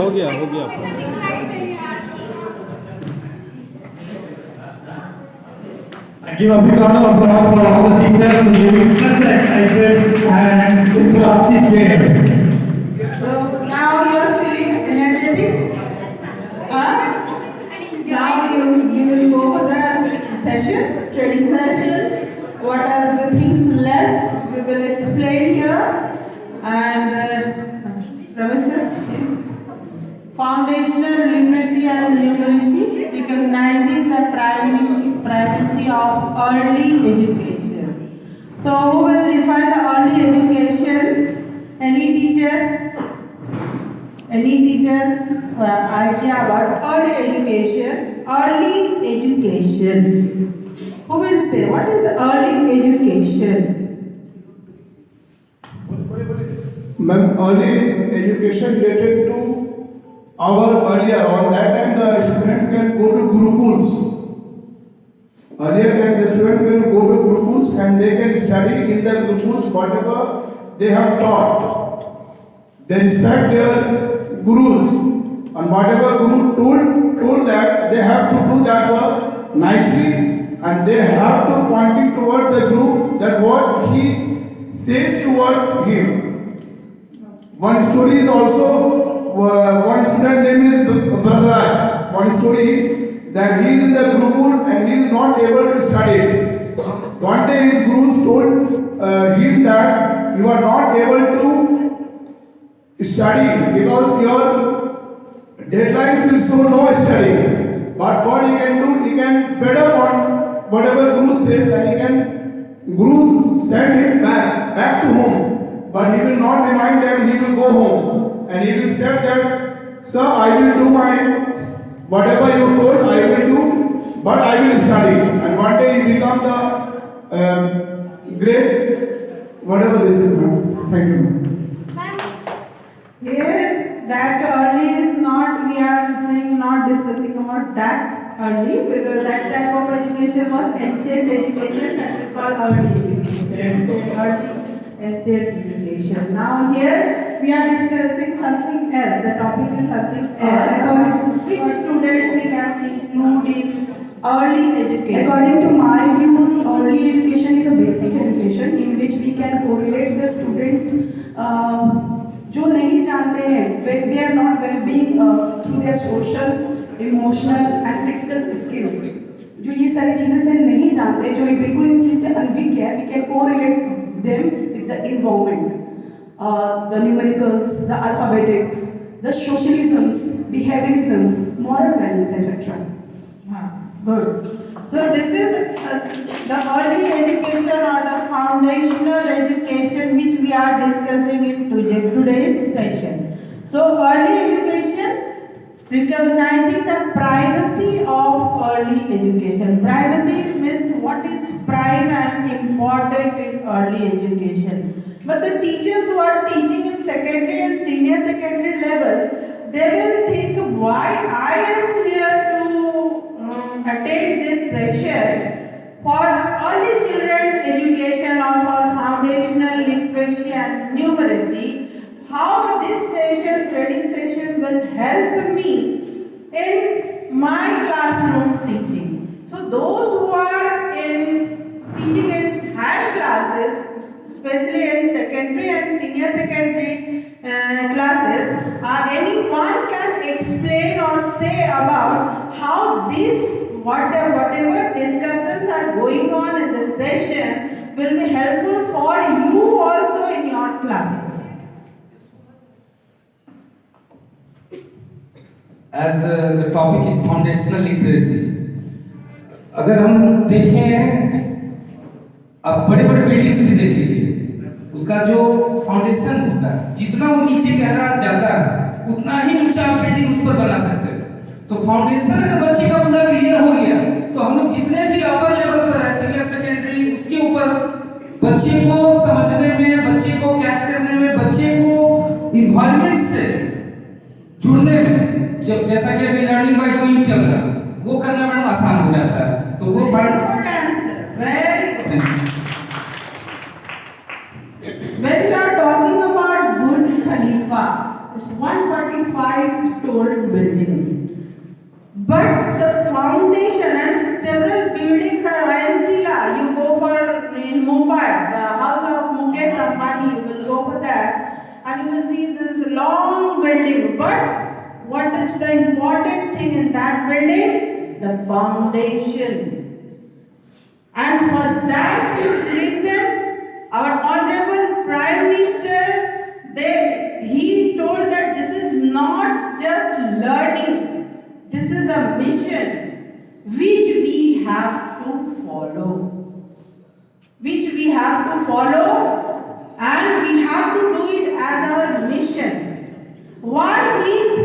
हो गया Give a big round of applause for all the teachers who giving such excited and enthusiastic way. So now you are feeling energetic. Now you will go for the session, training session. What are the things left? We will explain here. And Ramesh sir, please. Foundational literacy and numeracy, recognizing the primacy of early education. So who will define the early education? Any teacher? Any teacher idea about early education? Early education. Who will say what is early education? Ma'am, early education related to earlier, on that time the student can go to Gurukuls. Earlier time the student can go to Gurukuls and they can study in the Gurukuls whatever they have taught. They respect their gurus and whatever guru told that they have to do that work nicely and they have to pointing towards the guru that what he says towards him. One story is also one student name is Brotheraj. One story that he is in the Gurukul and he is not able to study. One day his gurus told him that you are not able to study because your deadlines will show no study. But what he can do, he can fed up on whatever Guru says and he can, Gurus send him back to home. But he will not remind them, he will go home. And he will say that, sir, I will do my, whatever you told, I will do, but I will study. And one day he become the great, whatever this is, ma'am. Thank you, ma'am. Here, that early is not, we are saying not discussing about that early because that type of education was ancient education that is called early education. Ancient education. Now here we are discussing something else. The topic is something else. Which students we can include in early education? According to my views, early education is a basic education in which we can correlate the students जो नहीं जानते हैं, they are not well being through their social, emotional and critical skills. जो ये सारी चीजें से नहीं जानते, जो ये बिल्कुल इन चीज से अनभिज्ञ है, we can correlate them with the environment, the numericals, the alphabetics, the socialisms, behaviorisms, moral values, etc. Good. So this is the early education or the foundational education which we are discussing in today's session. So early education, recognizing the primacy of early education. Primacy means what is prime and important in early education. But the teachers who are teaching in secondary and senior secondary level, they will think why I am here to attend this session for early children education or for foundational literacy and numeracy. How this session, training session will help me in my classroom teaching. So those who are teaching in higher classes, especially in secondary and senior secondary classes, anyone can explain or say about how this whatever discussions are going on in the session will be helpful for you also in your classes. As the topic is foundational literacy, अगर हम देखें, अब बड़े बड़े buildings भी देख लीजिए, उसका जो फाउंडेशन होता है, जितना वो नीचे गहरा जाता है उतना ही ऊंचा बिल्डिंग उस पर बना सकते हैं. तो फाउंडेशन अगर बच्चे का पूरा क्लियर हो गया तो हम लोग जितने भी अपर लेवल पर है, सीनियर सेकेंडरी, उसके ऊपर बच्चे को समझने में, बच्चे को कैच करने में, बच्चे को इन्वायरमेंट से जुड़ने में, जब जैसा कि अभी लर्निंग बाय डूइंग चल रहा है, वो करना मैडम आसान हो जाता है. तो वो When we are talking about Burj Khalifa, it's 145-story building. But the foundation and several buildings are Antilla. You go for in Mumbai, the house of Mukesh Ambani, you will go for that and you will see this long building. But what is the important thing in that building? The foundation. And for that reason, our Honorable Prime Minister, he told that this is not just learning. This is a mission which we have to follow. And we have to do it as our mission. Why his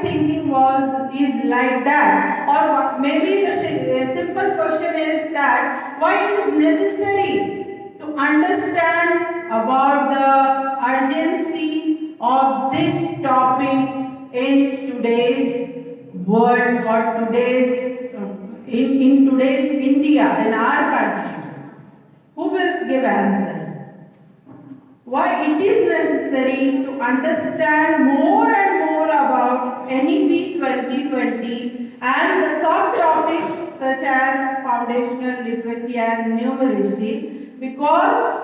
thinking is like that? Or maybe the simple question is that why it is necessary to understand about the urgency of this world or in today's India, in our country? Who will give answer? Why it is necessary to understand more and more about NEP 2020 and the subtopics such as foundational literacy and numeracy, because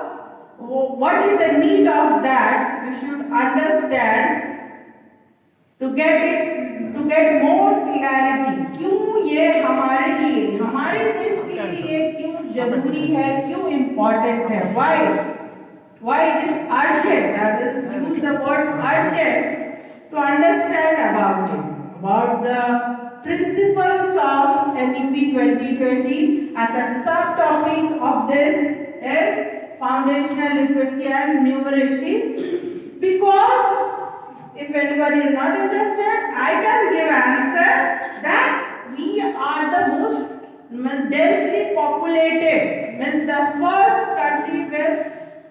what is the need of that we should understand to get more clarity. क्यों ये हमारे लिए, हमारे देश के लिए ये क्यों जरूरी है, क्यों important है? Why it is urgent? I will use the word urgent to understand about it, about the principles of NEP 2020, and the subtopic of this is foundational literacy and numeracy. Because if anybody is not interested, I can give answer that we are the most densely populated, means the first country with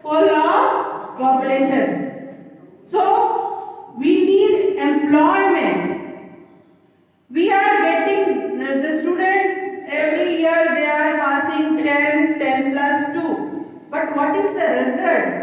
full of population. So we need employment. We are getting the students every year, they are passing 10 plus 2. But what is the result?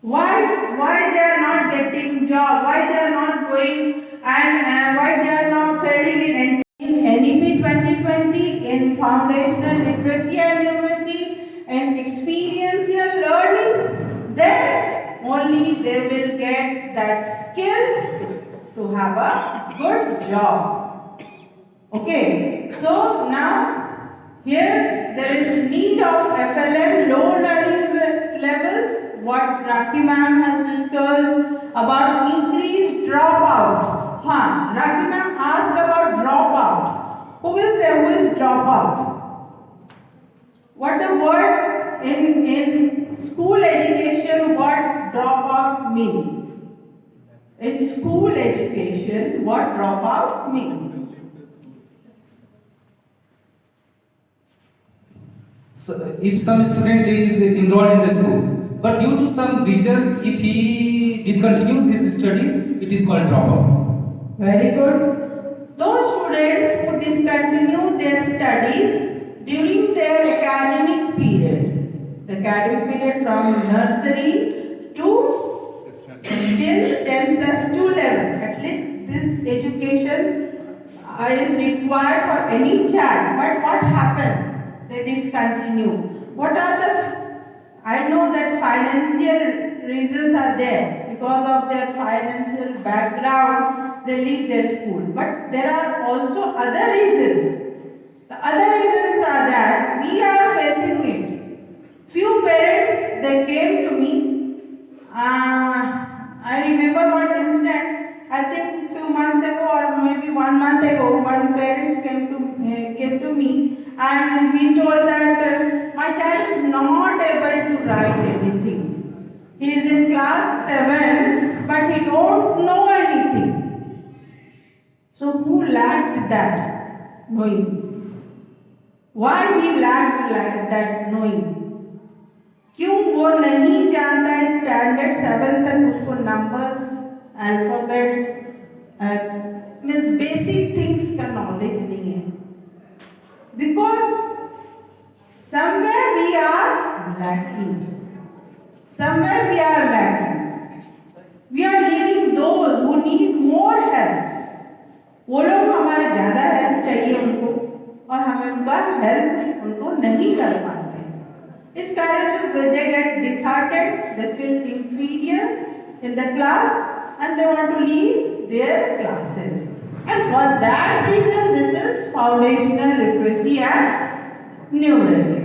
Why they are not getting job? Why they are not going, and why they are not failing in NEP 2020, in foundational literacy and numeracy, and experiential learning? Then only they will get that skills to have a good job. Okay, so now here there is need of FLN, low learning levels. What Rakhi ma'am has discussed about increased dropout. Rakhi ma'am asked about dropout. Who will say who is dropout? What the word in school education, what dropout means? In school education, what dropout means? So if some student is enrolled in the school, but due to some reason, if he discontinues his studies, it is called dropout. Very good. Those students who discontinue their studies during their academic period, the academic period from nursery to till 10 plus 2 level, at least this education is required for any child. But what happens? They discontinue. What are the I know that financial reasons are there. Because of their financial background, they leave their school. But there are also other reasons. The other reasons are that we are facing it. Few parents, they came to me. I remember one incident. I think few months ago or maybe 1 month ago, one parent came to me and he told that my child is not able to write anything. He is in class 7, but he don't know anything. So who lacked that knowing? Why he lacked that knowing? क्यों वो नहीं जानता है standard 7 तक उसको numbers alphabets means basic things का knowledge नहीं है because somewhere we are lacking. Somewhere we are lacking. We are leaving those who need more help. वो लोग हमारे ज़्यादा हेल्प चाहिए उनको और हमें उनका हेल्प उनको नहीं कर पाते. इस कारण से they get disheartened, they feel inferior in the class and they want to leave their classes. And for that reason, this is foundational literacy and numeracy.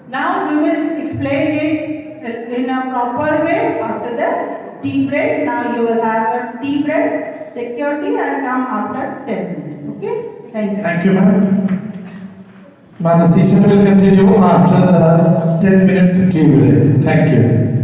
Now we will explain it in a proper way after the tea break. Now you will have a tea break. Take your tea and come after 10 minutes. Okay? Thank you. Thank you, ma'am. Now the session will continue after the 10 minutes tea break. Thank you.